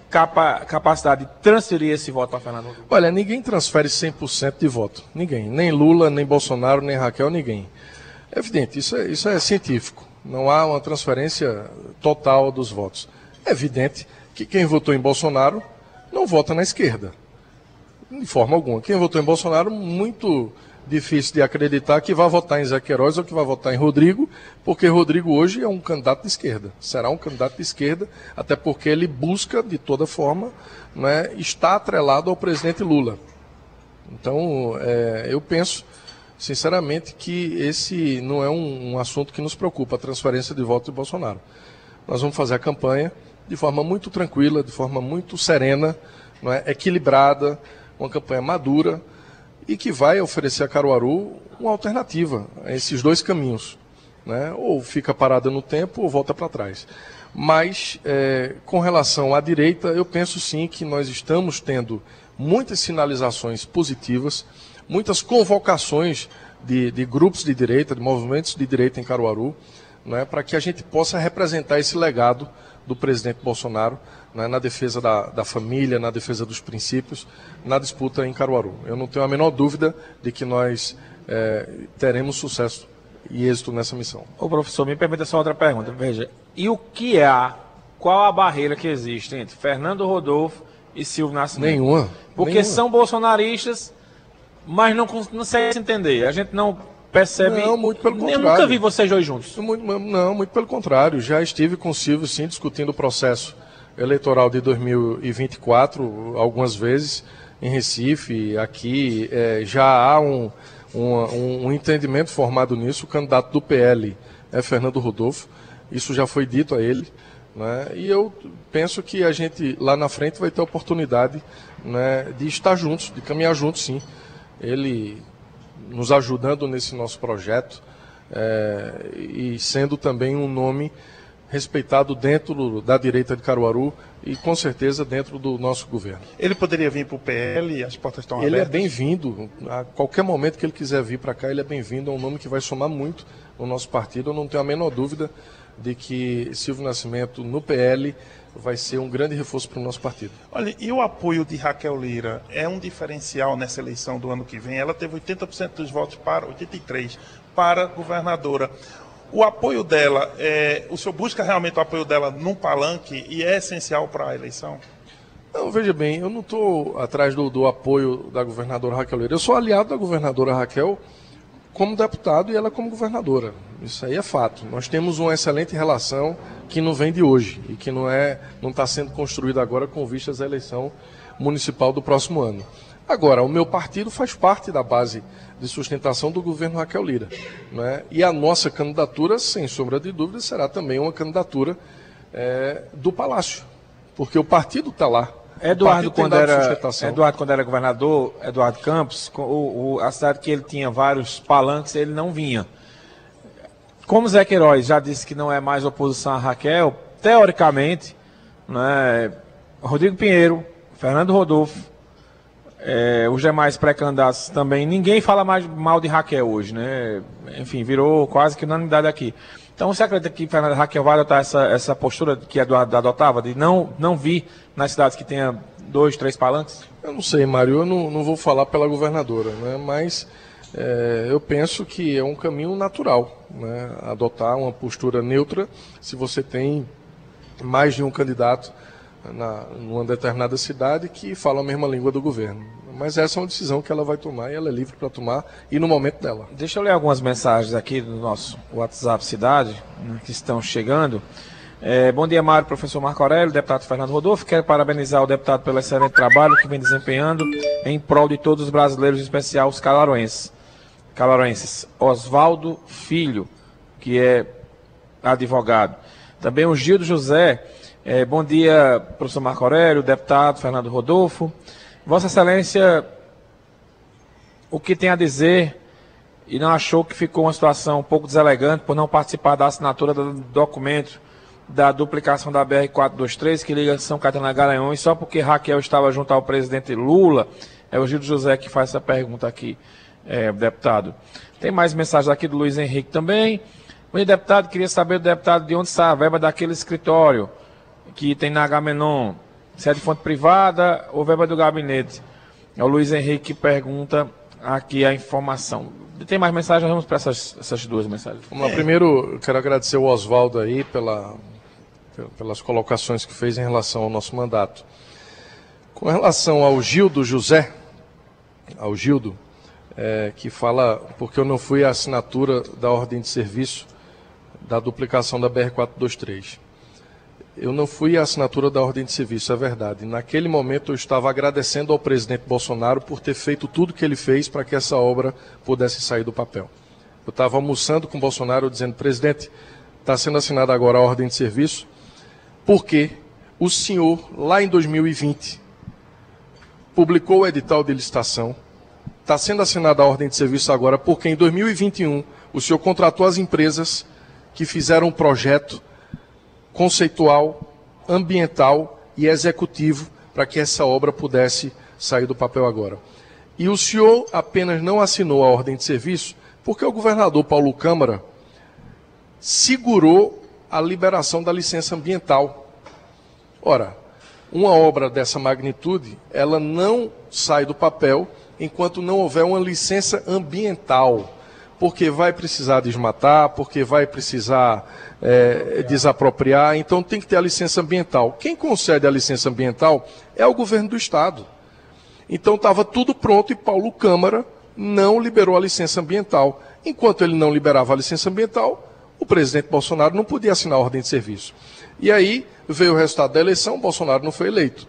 capacidade de transferir esse voto para Fernando Rodolfo? Olha, ninguém transfere 100% de voto. Ninguém. Nem Lula, nem Bolsonaro, nem Raquel, ninguém. É evidente, isso é científico. Não há uma transferência total dos votos. É evidente que quem votou em Bolsonaro não vota na esquerda. De forma alguma. Quem votou em Bolsonaro, muito difícil de acreditar que vai votar em Zé Queiroz ou que vai votar em Rodrigo, porque Rodrigo hoje é um candidato de esquerda. Será um candidato de esquerda, até porque ele busca, de toda forma, né, estar atrelado ao presidente Lula. Então, eu penso, sinceramente, que esse não é um assunto que nos preocupa, a transferência de votos de Bolsonaro. Nós vamos fazer a campanha de forma muito tranquila, de forma muito serena, não é, equilibrada, uma campanha madura, e que vai oferecer a Caruaru uma alternativa a esses dois caminhos, né? Ou fica parada no tempo ou volta para trás. Mas, com relação à direita, eu penso sim que nós estamos tendo muitas sinalizações positivas, muitas convocações de grupos de direita, de movimentos de direita em Caruaru, né, para que a gente possa representar esse legado do presidente Bolsonaro, né, na defesa da família, na defesa dos princípios, na disputa em Caruaru. Eu não tenho a menor dúvida de que nós teremos sucesso e êxito nessa missão. Ô professor, me permita só outra pergunta. Veja, qual a barreira que existe entre Fernando Rodolfo e Silvio Nascimento? Nenhuma. Porque são bolsonaristas, mas não conseguem se entender. A gente não percebe... Não, muito pelo contrário. Eu nunca vi vocês dois juntos. Muito pelo contrário. Já estive com o Silvio, sim, discutindo o processo eleitoral de 2024, algumas vezes, em Recife, aqui. Já há um entendimento formado nisso. O candidato do PL é Fernando Rodolfo. Isso já foi dito a ele, né? E eu penso que a gente, lá na frente, vai ter a oportunidade, né, de estar juntos, de caminhar juntos, sim. Ele nos ajudando nesse nosso projeto e sendo também um nome respeitado dentro da direita de Caruaru e com certeza dentro do nosso governo. Ele poderia vir para o PL, as portas estão abertas? Ele é bem-vindo, a qualquer momento que ele quiser vir para cá, ele é bem-vindo, é um nome que vai somar muito no nosso partido, eu não tenho a menor dúvida de que Silvio Nascimento, no PL, vai ser um grande reforço para o nosso partido. Olha, e o apoio de Raquel Lira é um diferencial nessa eleição do ano que vem? Ela teve 80% dos votos para 83% para governadora. O apoio dela, o senhor busca realmente o apoio dela num palanque e é essencial para a eleição? Não, veja bem, eu não estou atrás do apoio da governadora Raquel Lira. Eu sou aliado da governadora Raquel como deputado e ela como governadora. Isso aí é fato. Nós temos uma excelente relação que não vem de hoje e que não está sendo construída agora com vistas à eleição municipal do próximo ano. Agora, o meu partido faz parte da base de sustentação do governo Raquel Lira, né? E a nossa candidatura, sem sombra de dúvida, será também uma candidatura do Palácio, porque o partido está lá. Eduardo, quando era governador, Eduardo Campos, a cidade que ele tinha vários palanques, ele não vinha. Como Zé Queiroz já disse que não é mais oposição a Raquel, teoricamente, né, Rodrigo Pinheiro, Fernando Rodolfo, os demais pré-candidatos também, ninguém fala mais mal de Raquel hoje, né? Enfim, virou quase que unanimidade aqui. Então você acredita que Fernando Raquel vai adotar essa postura que Eduardo adotava, de não vir nas cidades que tenha 2, 3 palanques? Eu não sei, Mário, eu não vou falar pela governadora, né? Mas eu penso que é um caminho natural, né? Adotar uma postura neutra se você tem mais de um candidato numa determinada cidade que fala a mesma língua do governo. Mas essa é uma decisão que ela vai tomar e ela é livre para tomar e no momento dela. Deixa eu ler algumas mensagens aqui do nosso WhatsApp Cidade, né, que estão chegando. Bom dia, Mário, professor Marco Aurélio, deputado Fernando Rodolfo. Quero parabenizar o deputado pelo excelente trabalho que vem desempenhando em prol de todos os brasileiros, em especial os calaroenses. Oswaldo Filho, que é advogado. Também o Gildo José. Bom dia, professor Marco Aurélio, deputado Fernando Rodolfo. Vossa Excelência, o que tem a dizer e não achou que ficou uma situação um pouco deselegante por não participar da assinatura do documento da duplicação da BR-423 que liga São Caetano a Garanhuns só porque Raquel estava junto ao presidente Lula? É o Gildo José que faz essa pergunta aqui, deputado. Tem mais mensagens aqui do Luiz Henrique também. Bom dia, deputado, queria saber do deputado de onde está a verba daquele escritório que tem na Agamenon, se é de fonte privada ou verba do gabinete. É o Luiz Henrique que pergunta aqui a informação. Tem mais mensagens? Vamos para essas duas mensagens. Vamos lá. Primeiro, eu quero agradecer o Oswaldo aí pelas colocações que fez em relação ao nosso mandato. Com relação ao Gildo José, que fala porque eu não fui à assinatura da ordem de serviço da duplicação da BR-423. Eu não fui à assinatura da ordem de serviço, é verdade. Naquele momento eu estava agradecendo ao presidente Bolsonaro por ter feito tudo que ele fez para que essa obra pudesse sair do papel. Eu estava almoçando com o Bolsonaro dizendo, presidente, está sendo assinada agora a ordem de serviço, porque o senhor, lá em 2020, publicou o edital de licitação, está sendo assinada a ordem de serviço agora, porque em 2021 o senhor contratou as empresas que fizeram um projeto conceitual, ambiental e executivo para que essa obra pudesse sair do papel agora. E o senhor apenas não assinou a ordem de serviço porque o governador Paulo Câmara segurou a liberação da licença ambiental. Ora, uma obra dessa magnitude, ela não sai do papel enquanto não houver uma licença ambiental, porque vai precisar desmatar, porque vai precisar desapropriar, então tem que ter a licença ambiental. Quem concede a licença ambiental é o governo do Estado. Então estava tudo pronto e Paulo Câmara não liberou a licença ambiental. Enquanto ele não liberava a licença ambiental, o presidente Bolsonaro não podia assinar a ordem de serviço. E aí veio o resultado da eleição, Bolsonaro não foi eleito.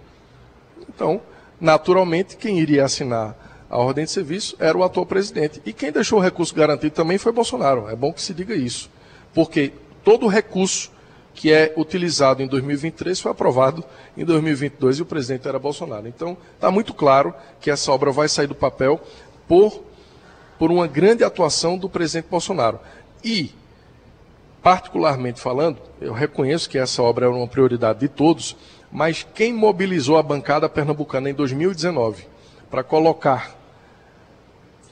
Então, naturalmente, quem iria assinar a ordem de serviço era o atual presidente. E quem deixou o recurso garantido também foi Bolsonaro. É bom que se diga isso. Porque todo o recurso que é utilizado em 2023 foi aprovado em 2022 e o presidente era Bolsonaro. Então, está muito claro que essa obra vai sair do papel por uma grande atuação do presidente Bolsonaro. E, particularmente falando, eu reconheço que essa obra é uma prioridade de todos, mas quem mobilizou a bancada pernambucana em 2019 para colocar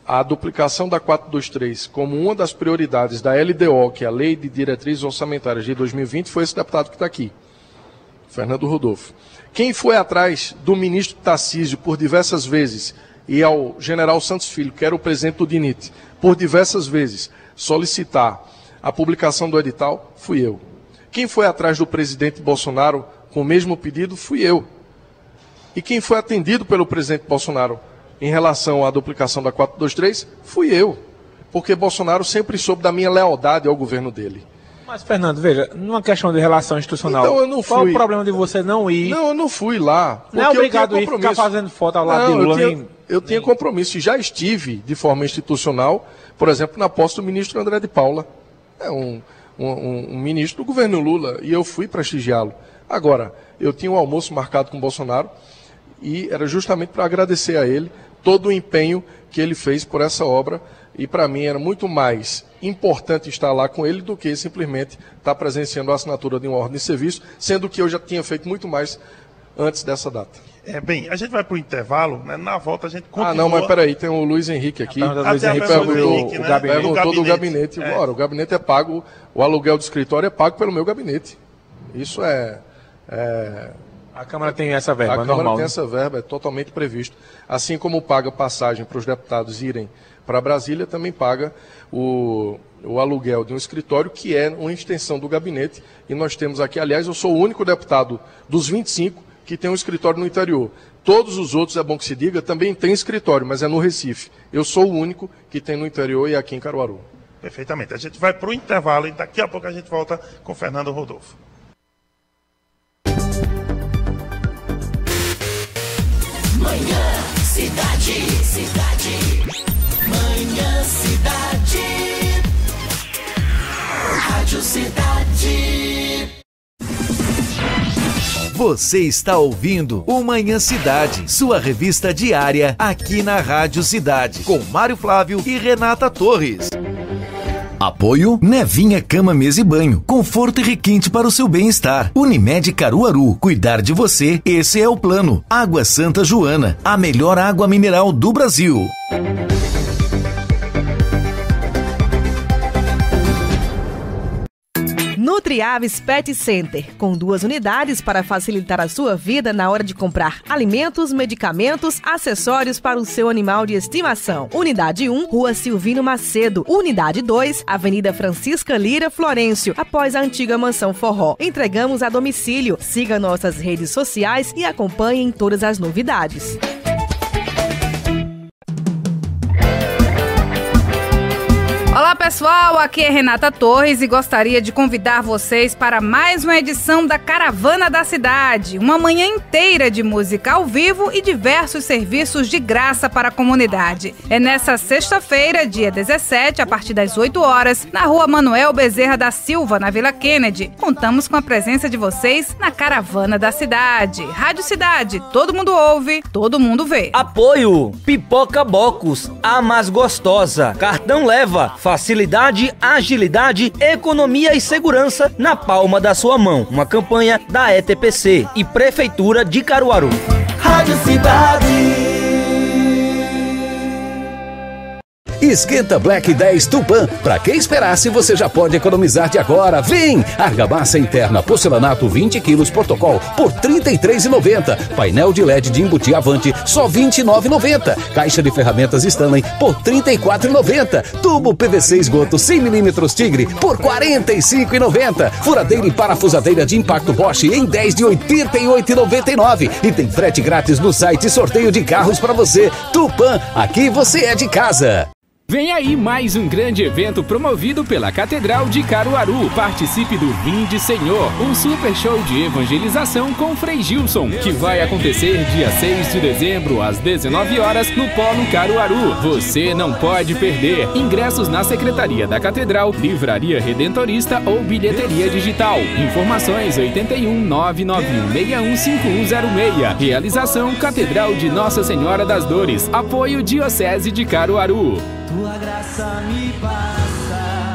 a duplicação da 423 como uma das prioridades da LDO, que é a Lei de Diretrizes Orçamentárias de 2020, foi esse deputado que está aqui, Fernando Rodolfo. Quem foi atrás do ministro Tarcísio por diversas vezes e ao general Santos Filho, que era o presidente do DINIT, por diversas vezes solicitar a publicação do edital, fui eu. Quem foi atrás do presidente Bolsonaro com o mesmo pedido, fui eu. E quem foi atendido pelo presidente Bolsonaro em relação à duplicação da 423, fui eu. Porque Bolsonaro sempre soube da minha lealdade ao governo dele. Mas, Fernando, veja, numa questão de relação institucional, então, eu não fui. Qual o problema de você não ir? Não, eu não fui lá. Não é obrigado a ir ficar fazendo foto ao lado de Lula. Eu tinha compromisso. Já estive de forma institucional, por exemplo, na posse do ministro André de Paula. É um ministro do governo Lula, e eu fui prestigiá-lo. Agora, eu tinha um almoço marcado com o Bolsonaro, e era justamente para agradecer a ele todo o empenho que ele fez por essa obra, e para mim era muito mais importante estar lá com ele do que simplesmente estar presenciando a assinatura de uma ordem de serviço, sendo que eu já tinha feito muito mais antes dessa data. Bem, a gente vai para o intervalo, né? Na volta a gente continua... Ah, não, mas peraí, tem o Luiz Henrique aqui. Luiz Henrique perguntou do gabinete. Ora, o gabinete é pago, o aluguel do escritório é pago pelo meu gabinete. Isso A Câmara tem essa verba, normal. A Câmara tem essa verba, é totalmente previsto. Assim como paga passagem para os deputados irem para Brasília, também paga o aluguel de um escritório, que é uma extensão do gabinete. E nós temos aqui, aliás, eu sou o único deputado dos 25 que tem um escritório no interior. Todos os outros, é bom que se diga, também tem escritório, mas é no Recife. Eu sou o único que tem no interior e aqui em Caruaru. Perfeitamente. A gente vai para o intervalo e daqui a pouco a gente volta com Fernando Rodolfo. Manhã Cidade. Manhã Cidade. Rádio Cidade. Você está ouvindo o Manhã Cidade, sua revista diária aqui na Rádio Cidade, com Mário Flávio e Renata Torres. Apoio Nevinha Cama, Mesa e Banho. Conforto e requinte para o seu bem-estar. Unimed Caruaru. Cuidar de você, esse é o plano. Água Santa Joana. A melhor água mineral do Brasil. Nutriaves Pet Center, com 2 unidades para facilitar a sua vida na hora de comprar alimentos, medicamentos, acessórios para o seu animal de estimação. Unidade 1, Rua Silvino Macedo. Unidade 2, Avenida Francisca Lira Florencio, após a antiga Mansão Forró. Entregamos a domicílio. Siga nossas redes sociais e acompanhem todas as novidades. Olá pessoal, aqui é Renata Torres e gostaria de convidar vocês para mais uma edição da Caravana da Cidade, uma manhã inteira de música ao vivo e diversos serviços de graça para a comunidade. É nessa sexta-feira, dia 17, a partir das 8 horas, na Rua Manuel Bezerra da Silva, na Vila Kennedy. Contamos com a presença de vocês na Caravana da Cidade. Rádio Cidade, todo mundo ouve, todo mundo vê. Apoio Pipoca Bocos, a mais gostosa. Cartão leva. Facilidade, agilidade, economia e segurança na palma da sua mão. Uma campanha da ETPC e Prefeitura de Caruaru. Rádio Cidade. Esquenta Black 10 Tupã. Pra que esperar se você já pode economizar de agora? Vem! Argamassa interna porcelanato 20 quilos protocol por R$ 33,90. Painel de LED de embutir Avante só R$ 29,90. Caixa de ferramentas Stanley por R$ 34,90. Tubo PVC esgoto 100mm Tigre por R$ 45,90. Furadeira e parafusadeira de impacto Bosch em 10 de R$ 88,99. E tem frete grátis no site e sorteio de carros pra você. Tupã, aqui você é de casa. Vem aí mais um grande evento promovido pela Catedral de Caruaru. Participe do Vinde Senhor, um super show de evangelização com Frei Gilson, que vai acontecer dia 6 de dezembro, às 19 horas, no Polo Caruaru. Você não pode perder. Ingressos na Secretaria da Catedral, Livraria Redentorista ou Bilheteria Digital. Informações 81 991 615106. Realização Catedral de Nossa Senhora das Dores. Apoio Diocese de Caruaru. Tua graça me passa.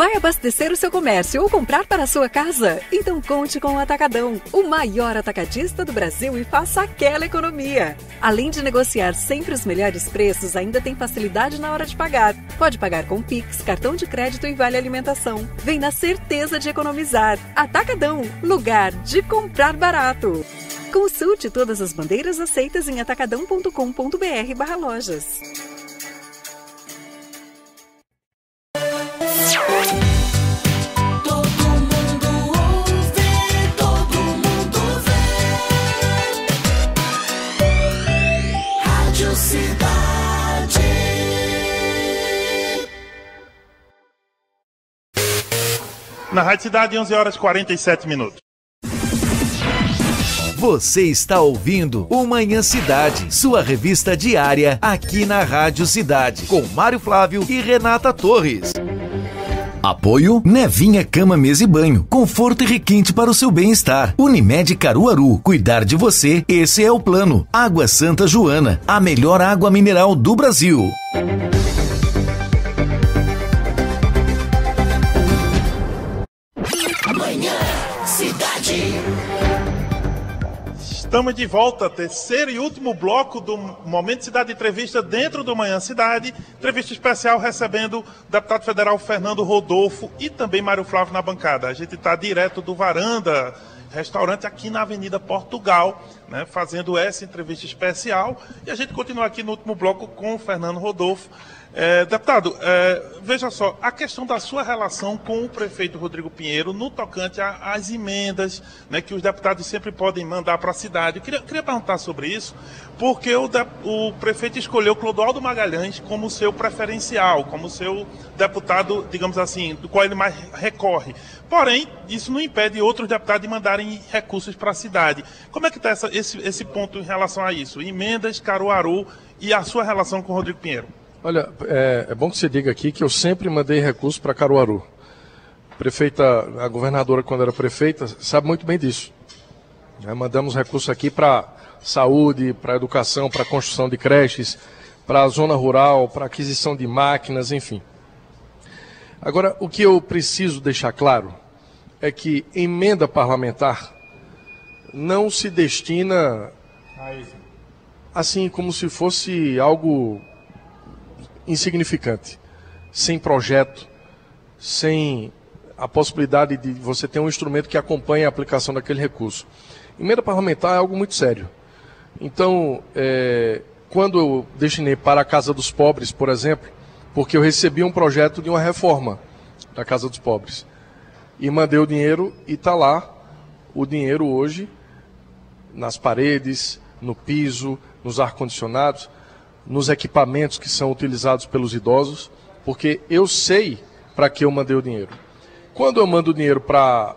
Vai abastecer o seu comércio ou comprar para a sua casa? Então conte com o Atacadão, o maior atacadista do Brasil, e faça aquela economia. Além de negociar sempre os melhores preços, ainda tem facilidade na hora de pagar. Pode pagar com Pix, cartão de crédito e vale alimentação. Vem na certeza de economizar. Atacadão, lugar de comprar barato. Consulte todas as bandeiras aceitas em atacadão.com.br/lojas. Na Rádio Cidade, 11 horas e 47 minutos. Você está ouvindo o Manhã Cidade, sua revista diária aqui na Rádio Cidade, com Mário Flávio e Renata Torres. Apoio Nevinha Cama, Mesa e Banho, conforto e requinte para o seu bem-estar. Unimed Caruaru, cuidar de você, esse é o plano. Água Santa Joana, a melhor água mineral do Brasil. Manhã Cidade. Estamos de volta, terceiro e último bloco do Momento Cidade Entrevista dentro do Manhã Cidade. Entrevista especial recebendo o deputado federal Fernando Rodolfo e também Mário Flávio na bancada. A gente está direto do Varanda, restaurante aqui na Avenida Portugal, né, fazendo essa entrevista especial. E a gente continua aqui no último bloco com o Fernando Rodolfo. Deputado, veja só, a questão da sua relação com o prefeito Rodrigo Pinheiro no tocante às emendas, né, que os deputados sempre podem mandar para a cidade. Eu queria perguntar sobre isso, porque o prefeito escolheu Clodoaldo Magalhães como seu preferencial, como seu deputado, digamos assim, do qual ele mais recorre. Porém, isso não impede outros deputados de mandarem recursos para a cidade. Como é que está esse ponto em relação a isso? Emendas, Caruaru e a sua relação com o Rodrigo Pinheiro? Olha, é bom que você diga aqui que eu sempre mandei recursos para Caruaru. A governadora, quando era prefeita, sabe muito bem disso. Mandamos recursos aqui para saúde, para educação, para construção de creches, para a zona rural, para aquisição de máquinas, enfim. Agora, o que eu preciso deixar claro é que emenda parlamentar não se destina assim como se fosse algo insignificante, sem projeto, sem a possibilidade de você ter um instrumento que acompanhe a aplicação daquele recurso. Emenda parlamentar é algo muito sério. Então, quando eu destinei para a Casa dos Pobres, por exemplo, porque eu recebi um projeto de uma reforma da Casa dos Pobres, e mandei o dinheiro, e está lá o dinheiro hoje, nas paredes, no piso, nos ar-condicionados, nos equipamentos que são utilizados pelos idosos, porque eu sei para que eu mandei o dinheiro. Quando eu mando o dinheiro para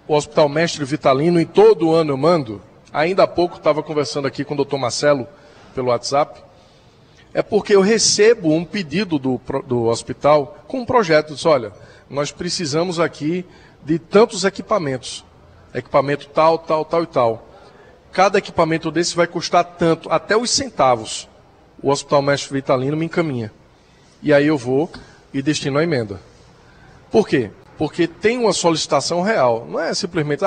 o Hospital Mestre Vitalino, e todo ano eu mando, ainda há pouco estava conversando aqui com o Dr. Marcelo pelo WhatsApp, é porque eu recebo um pedido do hospital com um projeto. Diz, olha, nós precisamos aqui de tantos equipamentos, equipamento tal, tal, tal e tal. Cada equipamento desse vai custar tanto, até os centavos. O Hospital Mestre Vitalino me encaminha. E aí eu vou e destino a emenda. Por quê? Porque tem uma solicitação real. Não é simplesmente,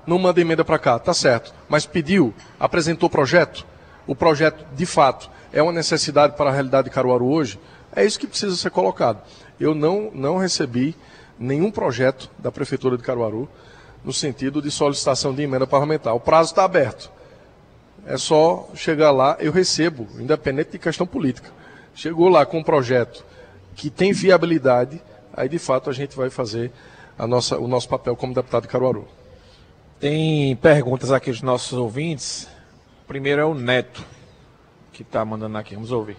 não manda emenda para cá, tá certo. Mas pediu, apresentou projeto. O projeto, de fato, é uma necessidade para a realidade de Caruaru hoje. É isso que precisa ser colocado. Eu não recebi nenhum projeto da Prefeitura de Caruaru no sentido de solicitação de emenda parlamentar. O prazo está aberto. É só chegar lá, eu recebo, independente de questão política. Chegou lá com um projeto que tem viabilidade, aí de fato a gente vai fazer o nosso papel como deputado de Caruaru. Tem perguntas aqui dos nossos ouvintes. Primeiro é o Neto, que está mandando aqui. Vamos ouvir.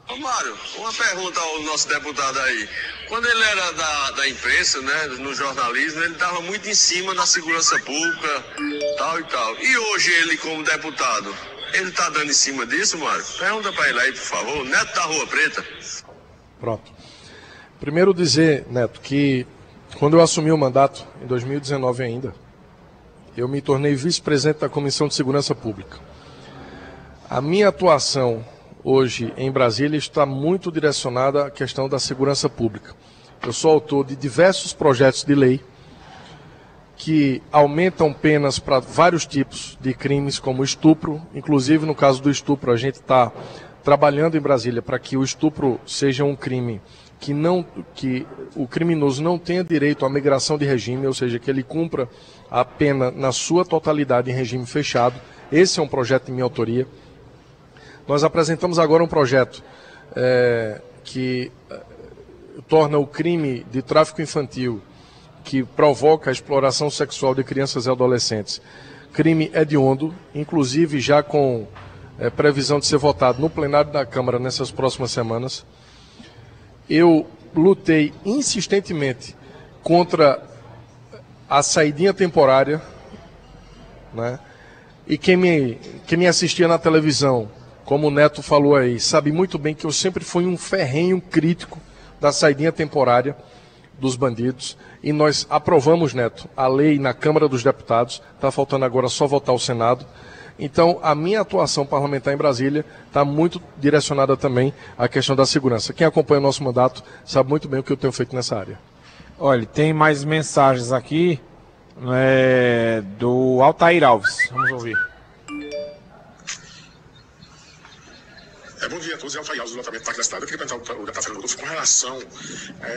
Ô Mário, uma pergunta ao nosso deputado aí. Quando ele era da imprensa, né, no jornalismo, ele estava muito em cima da segurança pública, tal e tal. E hoje ele, como deputado, ele está dando em cima disso, Mário? Pergunta para ele aí, por favor. Neto da Rua Preta. Pronto. Primeiro dizer, Neto, que quando eu assumi o mandato, em 2019 ainda, eu me tornei vice-presidente da Comissão de Segurança Pública. A minha atuação hoje em Brasília está muito direcionada à questão da segurança pública. eu sou autor de diversos projetos de lei que aumentam penas para vários tipos de crimes, como estupro. Inclusive, no caso do estupro, a gente está trabalhando em Brasília para que o estupro seja um crime que o criminoso não tenha direito à migração de regime, ou seja, que ele cumpra a pena na sua totalidade em regime fechado. Esse é um projeto de minha autoria. Nós apresentamos agora um projeto que torna o crime de tráfico infantil, que provoca a exploração sexual de crianças e adolescentes, crime hediondo, inclusive já com previsão de ser votado no plenário da Câmara nessas próximas semanas. Eu lutei insistentemente contra a saidinha temporária, né? E quem me assistia na televisão, como o Neto falou aí, sabe muito bem que eu sempre fui um ferrenho crítico da saidinha temporária dos bandidos. E nós aprovamos, Neto, a lei na Câmara dos Deputados. Está faltando agora só votar o Senado. Então, a minha atuação parlamentar em Brasília está muito direcionada também à questão da segurança. Quem acompanha o nosso mandato sabe muito bem o que eu tenho feito nessa área. Olha, tem mais mensagens aqui do Altair Alves. Vamos ouvir. Bom dia a todos, é o Altair Alves do loteamento do Parque da Cidade. Eu queria perguntar ao deputado Fernando Rodolfo com relação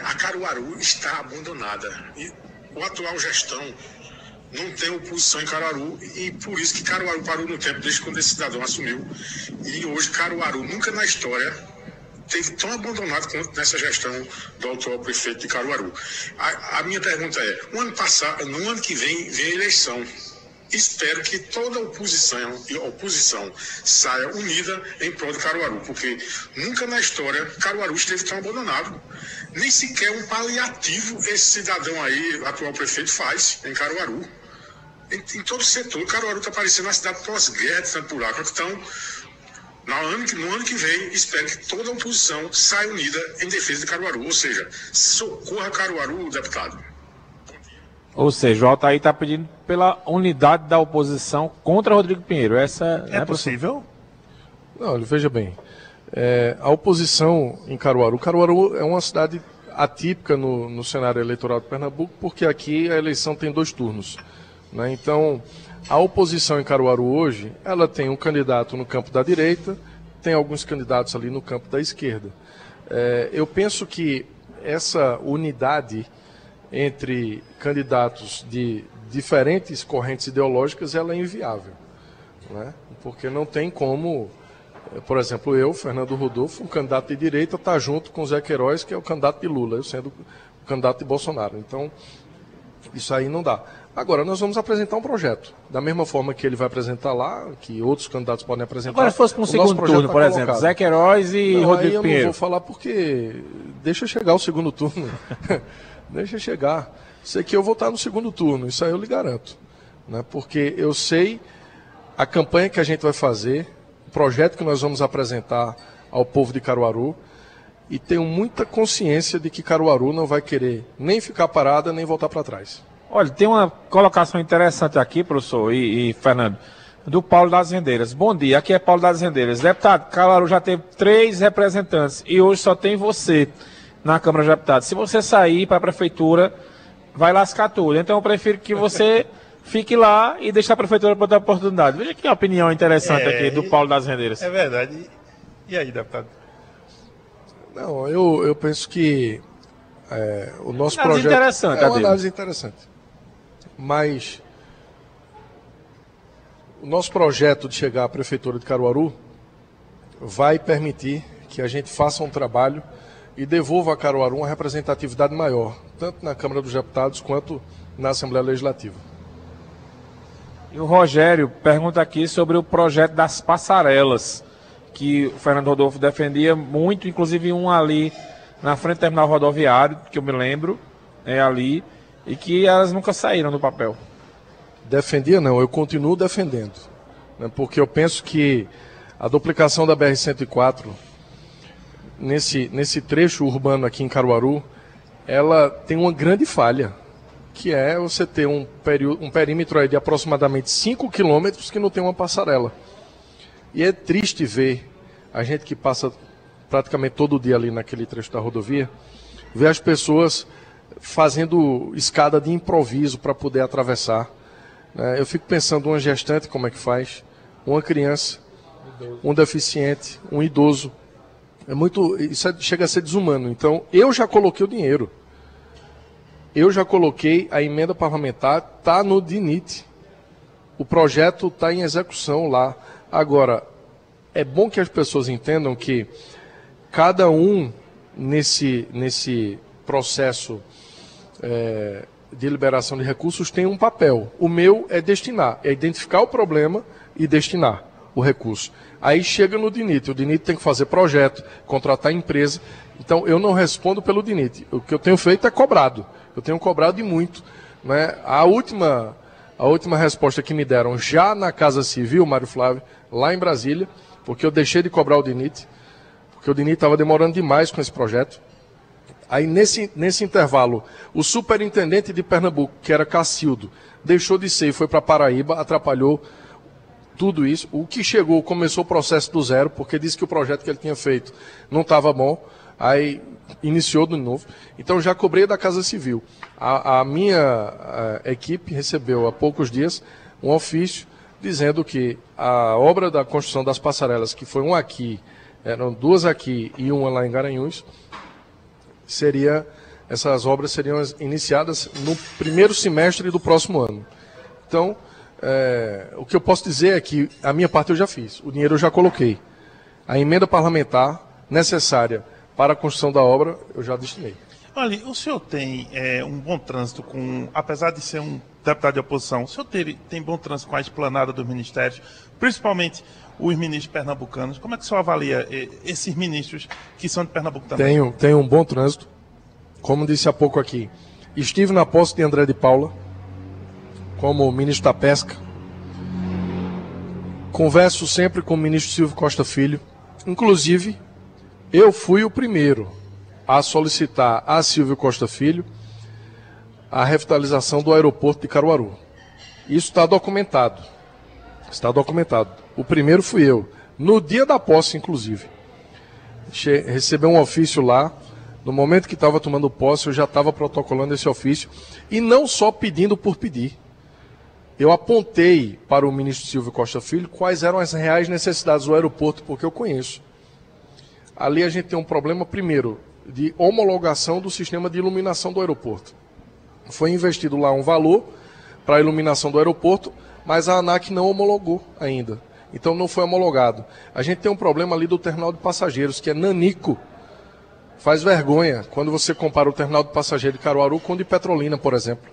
a Caruaru está abandonada. E a atual gestão não tem oposição em Caruaru e por isso que Caruaru parou no tempo desde quando esse cidadão assumiu. E hoje Caruaru nunca na história teve tão abandonado quanto nessa gestão do atual prefeito de Caruaru. A minha pergunta é, no ano que vem a eleição. Espero que toda a oposição saia unida em prol de Caruaru, porque nunca na história Caruaru esteve tão abandonado. Nem sequer um paliativo esse cidadão aí, atual prefeito, faz em Caruaru. Em todo o setor, Caruaru está parecendo uma cidade pós-guerra de tanto buraco. Então, no ano que vem, espero que toda a oposição saia unida em defesa de Caruaru. Ou seja, socorra Caruaru, deputado. Ou seja, o Altair está pedindo pela unidade da oposição contra Rodrigo Pinheiro. Essa é possível? Não, veja bem. A oposição em Caruaru é uma cidade atípica no cenário eleitoral de Pernambuco, porque aqui a eleição tem 2 turnos. Né? Então, a oposição em Caruaru hoje, ela tem um candidato no campo da direita, tem alguns candidatos ali no campo da esquerda. Eu penso que essa unidade entre candidatos de diferentes correntes ideológicas, ela é inviável, né? Porque não tem como, por exemplo, eu, Fernando Rodolfo, um candidato de direita, estar junto com o Zé Queiroz, que é o candidato de Lula, eu sendo o candidato de Bolsonaro. Então, isso aí não dá. Agora, nós vamos apresentar um projeto, da mesma forma que ele vai apresentar lá, que outros candidatos podem apresentar. Agora, se fosse para um segundo turno, por exemplo, Zé Queiroz e Rodrigo Pinheiro. Eu não vou falar porque deixa chegar o segundo turno. Deixa chegar. Sei que eu vou estar no segundo turno, isso aí eu lhe garanto. Né? Porque eu sei a campanha que a gente vai fazer, o projeto que nós vamos apresentar ao povo de Caruaru, e tenho muita consciência de que Caruaru não vai querer nem ficar parada, nem voltar para trás. Olha, tem uma colocação interessante aqui, professor e Fernando, do Paulo das Rendeiras. Bom dia, aqui é Paulo das Rendeiras. Deputado, Caruaru já teve 3 representantes e hoje só tem você na Câmara de Deputados. Se você sair para a Prefeitura, vai lascar tudo. Então eu prefiro que você fique lá e deixe a Prefeitura para outra oportunidade. Veja que opinião interessante aqui do Paulo das Rendeiras. É verdade. E aí, deputado? Não, eu penso que o nosso projeto interessante, é uma análise interessante. Mas o nosso projeto de chegar à Prefeitura de Caruaru vai permitir que a gente faça um trabalho e devolva a Caruaru uma representatividade maior, tanto na Câmara dos Deputados quanto na Assembleia Legislativa. E o Rogério pergunta aqui sobre o projeto das passarelas, que o Fernando Rodolfo defendia muito, inclusive um ali na frente do terminal rodoviário, que eu me lembro, ali, e que elas nunca saíram do papel. Defendia não, eu continuo defendendo, né, porque eu penso que a duplicação da BR-104, nesse trecho urbano aqui em Caruaru, ela tem uma grande falha, que é você ter um perímetro aí de aproximadamente 5 quilômetros que não tem uma passarela. E é triste ver a gente que passa praticamente todo dia ali naquele trecho da rodovia, ver as pessoas fazendo escada de improviso para poder atravessar. Eu fico pensando uma gestante, como é que faz, uma criança, um deficiente, um idoso. Isso chega a ser desumano. Então, eu já coloquei o dinheiro. Eu já coloquei a emenda parlamentar, está no DINIT. O projeto está em execução lá. Agora, é bom que as pessoas entendam que cada um nesse processo de liberação de recursos tem um papel. O meu é destinar, é identificar o problema e destinar o recurso. Aí chega no DINIT. O DINIT tem que fazer projeto, contratar empresa. Então, eu não respondo pelo DINIT. O que eu tenho feito é cobrado. Eu tenho cobrado e muito. Né? A última resposta que me deram já na Casa Civil, Mário Flávio, lá em Brasília, porque eu deixei de cobrar o DINIT, porque o DINIT estava demorando demais com esse projeto. Aí, nesse intervalo, o superintendente de Pernambuco, que era Cacildo, deixou de ser e foi para Paraíba, atrapalhou tudo isso. O que chegou, começou o processo do zero, porque disse que o projeto que ele tinha feito não estava bom. Aí iniciou de novo. Então já cobrei da Casa Civil. A minha equipe recebeu há poucos dias um ofício dizendo que a obra da construção das passarelas, que foi uma aqui, eram duas aqui e uma lá em Garanhuns, essas obras seriam iniciadas no primeiro semestre do próximo ano. Então, o que eu posso dizer é que a minha parte eu já fiz, o dinheiro eu já coloquei. A emenda parlamentar necessária para a construção da obra, eu já destinei. Olha, o senhor tem um bom trânsito apesar de ser um deputado de oposição, o senhor tem bom trânsito com a esplanada dos ministérios, principalmente os ministros pernambucanos. Como é que o senhor avalia esses ministros que são de Pernambuco também? Tenho um bom trânsito. Como disse há pouco aqui, estive na posse de André de Paula, como ministro da Pesca. Converso sempre com o ministro Silvio Costa Filho. Inclusive, eu fui o primeiro a solicitar a Silvio Costa Filho a revitalização do aeroporto de Caruaru. Isso está documentado. Está documentado. O primeiro fui eu. No dia da posse, inclusive. Recebi um ofício lá. No momento que estava tomando posse, eu já estava protocolando esse ofício. E não só pedindo por pedir. Eu apontei para o ministro Silvio Costa Filho quais eram as reais necessidades do aeroporto, porque eu conheço. Ali a gente tem um problema, primeiro, de homologação do sistema de iluminação do aeroporto. Foi investido lá um valor para a iluminação do aeroporto, mas a ANAC não homologou ainda. Então não foi homologado. A gente tem um problema ali do terminal de passageiros, que é nanico. Faz vergonha quando você compara o terminal de passageiro de Caruaru com o de Petrolina, por exemplo.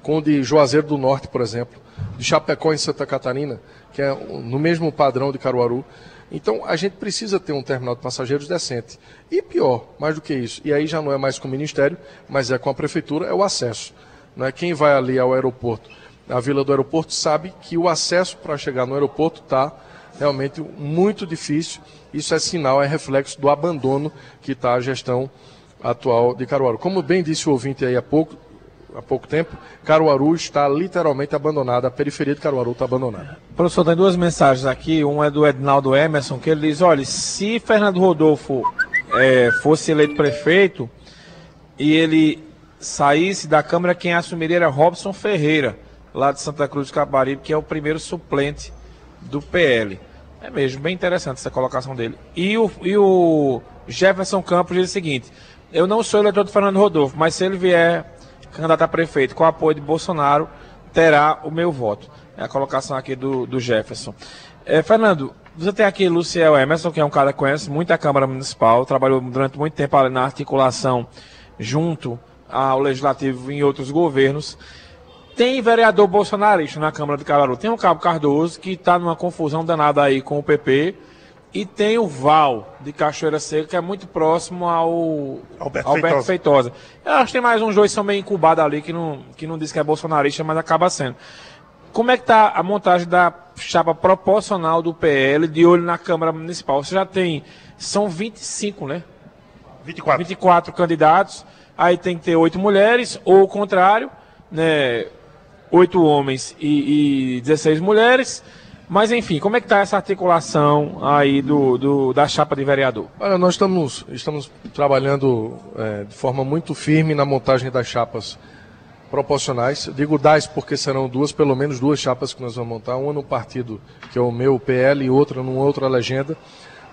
Com o de Juazeiro do Norte, por exemplo. De Chapecó, em Santa Catarina, que é no mesmo padrão de Caruaru. Então, a gente precisa ter um terminal de passageiros decente. E pior, mais do que isso, e aí já não é mais com o Ministério, mas é com a Prefeitura, é o acesso. Né? Quem vai ali ao aeroporto, à Vila do Aeroporto, sabe que o acesso para chegar no aeroporto está realmente muito difícil. Isso é sinal, é reflexo do abandono que está a gestão atual de Caruaru. Como bem disse o ouvinte aí há pouco tempo, Caruaru está literalmente abandonada, a periferia de Caruaru está abandonada. Professor, tem duas mensagens aqui, uma é do Ednaldo Emerson, que ele diz, olha, se Fernando Rodolfo fosse eleito prefeito e ele saísse da Câmara, quem assumiria era Robson Ferreira, lá de Santa Cruz do Capibaribe, que é o primeiro suplente do PL. É mesmo, bem interessante essa colocação dele. E o Jefferson Campos diz o seguinte, eu não sou eleitor de Fernando Rodolfo, mas se ele vier candidato a prefeito com apoio de Bolsonaro, terá o meu voto. É a colocação aqui do Jefferson. Fernando, você tem aqui Luciel Emerson, que é um cara que conhece muito a Câmara Municipal, trabalhou durante muito tempo ali na articulação junto ao Legislativo em outros governos. Tem vereador bolsonarista na Câmara de Caruaru. Tem o Cabo Cardoso, que está numa confusão danada aí com o PP. E tem o Val, de Cachoeira Seca, que é muito próximo ao Alberto Feitosa. Eu acho que tem mais uns dois que são meio incubados ali, que não diz que é bolsonarista, mas acaba sendo. Como é que está a montagem da chapa proporcional do PL de olho na Câmara Municipal? Você já tem, são 25, né? 24 candidatos, aí tem que ter 8 mulheres, ou o contrário, né? 8 homens e 16 mulheres. Mas enfim, como é que está essa articulação aí da chapa de vereador? Olha, nós estamos trabalhando de forma muito firme na montagem das chapas proporcionais. Digo das porque serão pelo menos duas chapas que nós vamos montar, uma no partido, que é o meu, o PL, e outra numa outra legenda.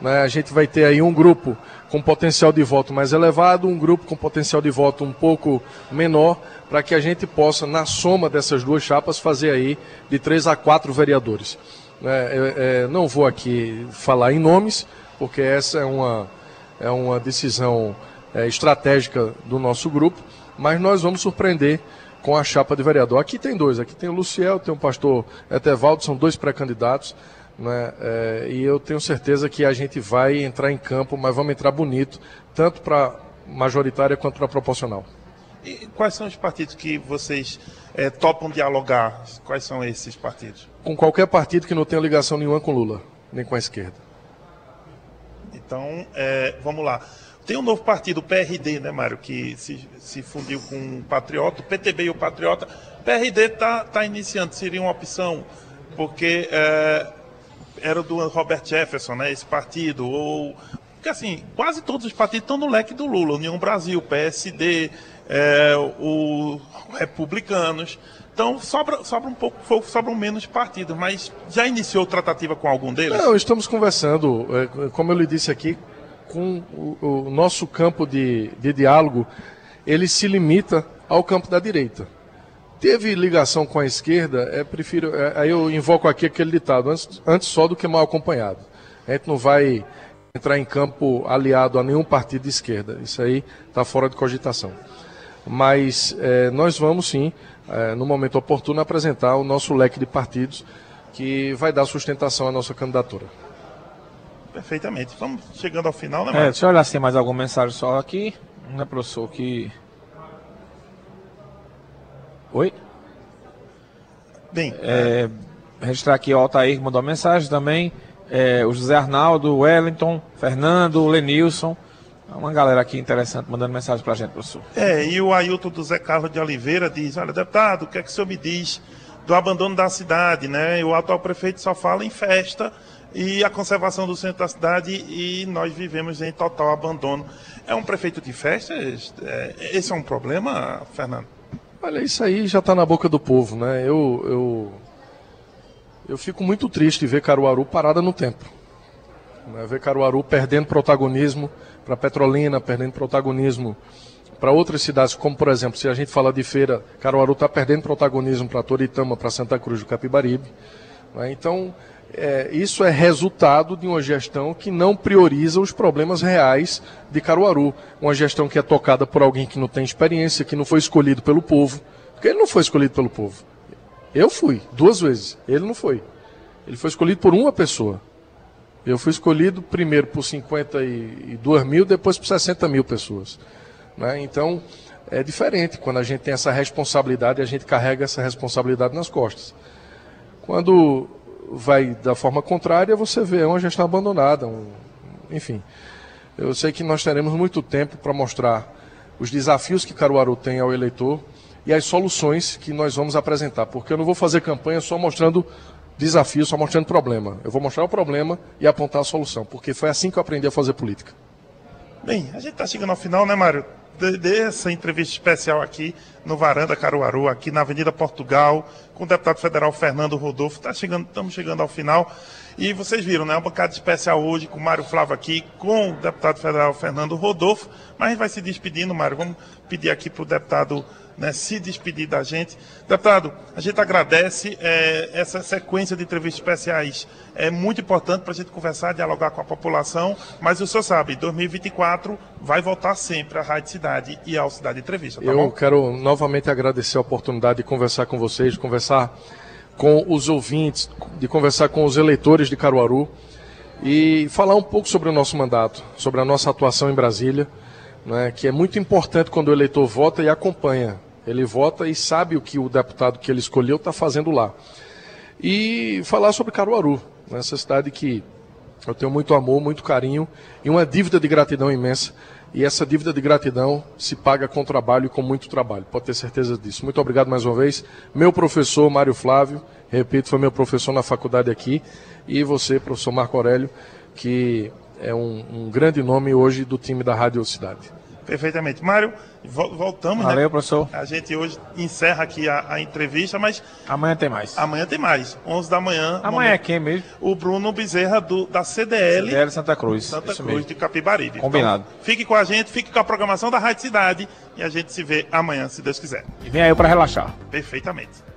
Né? A gente vai ter aí um grupo com potencial de voto mais elevado, um grupo com potencial de voto um pouco menor, para que a gente possa, na soma dessas duas chapas, fazer aí de 3 a 4 vereadores. Não vou aqui falar em nomes, porque essa é uma decisão estratégica do nosso grupo, mas nós vamos surpreender com a chapa de vereador. Aqui tem dois, aqui tem o Luciel, tem o pastor Etevaldo, são 2 pré-candidatos, né? E eu tenho certeza que a gente vai entrar em campo, mas vamos entrar bonito, tanto para majoritária quanto para proporcional. E quais são os partidos que vocês topam dialogar? Quais são esses partidos? Com qualquer partido que não tenha ligação nenhuma com Lula, nem com a esquerda. Então, vamos lá. Tem um novo partido, o PRD, né, Mário, que se fundiu com o Patriota, o PTB e o Patriota. O PRD está iniciando, seria uma opção, porque era do Robert Jefferson, né, esse partido, porque assim, quase todos os partidos estão no leque do Lula, União Brasil, PSD, o Republicanos. Então sobram menos partidos, mas já iniciou tratativa com algum deles? Não, estamos conversando, como eu lhe disse aqui, com o nosso campo de diálogo, ele se limita ao campo da direita. Teve ligação com a esquerda, aí eu invoco aqui aquele ditado, antes só do que mal acompanhado. A gente não vai entrar em campo aliado a nenhum partido de esquerda, isso aí está fora de cogitação. Mas nós vamos sim, no momento oportuno, apresentar o nosso leque de partidos que vai dar sustentação à nossa candidatura. Perfeitamente. Vamos chegando ao final, né, Mário? Deixa eu olhar se tem mais alguma mensagem só aqui. Né, professor, que... Oi? Bem... registrar aqui o Altair, que mandou uma mensagem também. O José Arnaldo, o Wellington, Fernando, o Lenilson. Uma galera aqui interessante mandando mensagem pra gente, professor. E o Ailton do Zé Carlos de Oliveira diz: olha, deputado, o que é que o senhor me diz do abandono da cidade, né? O atual prefeito só fala em festa e a conservação do centro da cidade, e nós vivemos em total abandono. É um prefeito de festas? Esse é um problema, Fernando? Olha, isso aí já está na boca do povo, né? Eu fico muito triste ver Caruaru parada no tempo. Né? Ver Caruaru perdendo protagonismo para Petrolina, perdendo protagonismo para outras cidades, como por exemplo, se a gente fala de feira, Caruaru está perdendo protagonismo para Toritama, para Santa Cruz do Capibaribe. Né? Então, isso é resultado de uma gestão que não prioriza os problemas reais de Caruaru. Uma gestão que é tocada por alguém que não tem experiência, que não foi escolhido pelo povo. Porque ele não foi escolhido pelo povo. Eu fui, 2 vezes. Ele não foi. Ele foi escolhido por uma pessoa. Eu fui escolhido primeiro por 52 mil, depois por 60 mil pessoas. Né? Então, é diferente quando a gente tem essa responsabilidade, a gente carrega essa responsabilidade nas costas. Quando vai da forma contrária, você vê uma gestão abandonada. Enfim, eu sei que nós teremos muito tempo para mostrar os desafios que Caruaru tem ao eleitor e as soluções que nós vamos apresentar. Porque eu não vou fazer campanha só mostrando desafio, só mostrando problema. Eu vou mostrar o problema e apontar a solução, porque foi assim que eu aprendi a fazer política. Bem, a gente está chegando ao final, né, Mário? Dessa entrevista especial aqui no Varanda Caruaru, aqui na Avenida Portugal, com o deputado federal Fernando Rodolfo. Estamos chegando ao final. E vocês viram, né? Uma bancada especial hoje com o Mário Flávio aqui, com o deputado federal Fernando Rodolfo. Mas a gente vai se despedindo, Mário. Vamos pedir aqui para o deputado, né, se despedir da gente. Deputado, a gente agradece essa sequência de entrevistas especiais. É muito importante para a gente conversar, dialogar com a população, mas o senhor sabe, 2024 vai voltar sempre à Rádio Cidade e ao Cidade Entrevista, tá bom? Eu quero novamente agradecer a oportunidade de conversar com vocês, de conversar com os ouvintes, de conversar com os eleitores de Caruaru e falar um pouco sobre o nosso mandato, sobre a nossa atuação em Brasília, né, que é muito importante quando o eleitor vota e acompanha. Ele vota e sabe o que o deputado que ele escolheu está fazendo lá. E falar sobre Caruaru, essa cidade que eu tenho muito amor, muito carinho e uma dívida de gratidão imensa. E essa dívida de gratidão se paga com trabalho e com muito trabalho, pode ter certeza disso. Muito obrigado mais uma vez. Meu professor Mário Flávio, repito, foi meu professor na faculdade aqui, e você, professor Marco Aurélio, que é um grande nome hoje do time da Rádio Cidade. Perfeitamente. Mário, voltamos, Valeu, né? professor. A gente hoje encerra aqui a entrevista, mas... Amanhã tem mais. Amanhã tem mais. 11 da manhã. Amanhã é quem mesmo? O Bruno Bezerra, da CDL. CDL Santa Cruz. Santa Cruz de Capibaribe. Combinado. Então, fique com a gente, fique com a programação da Rádio Cidade e a gente se vê amanhã, se Deus quiser. E vem aí para relaxar. Perfeitamente.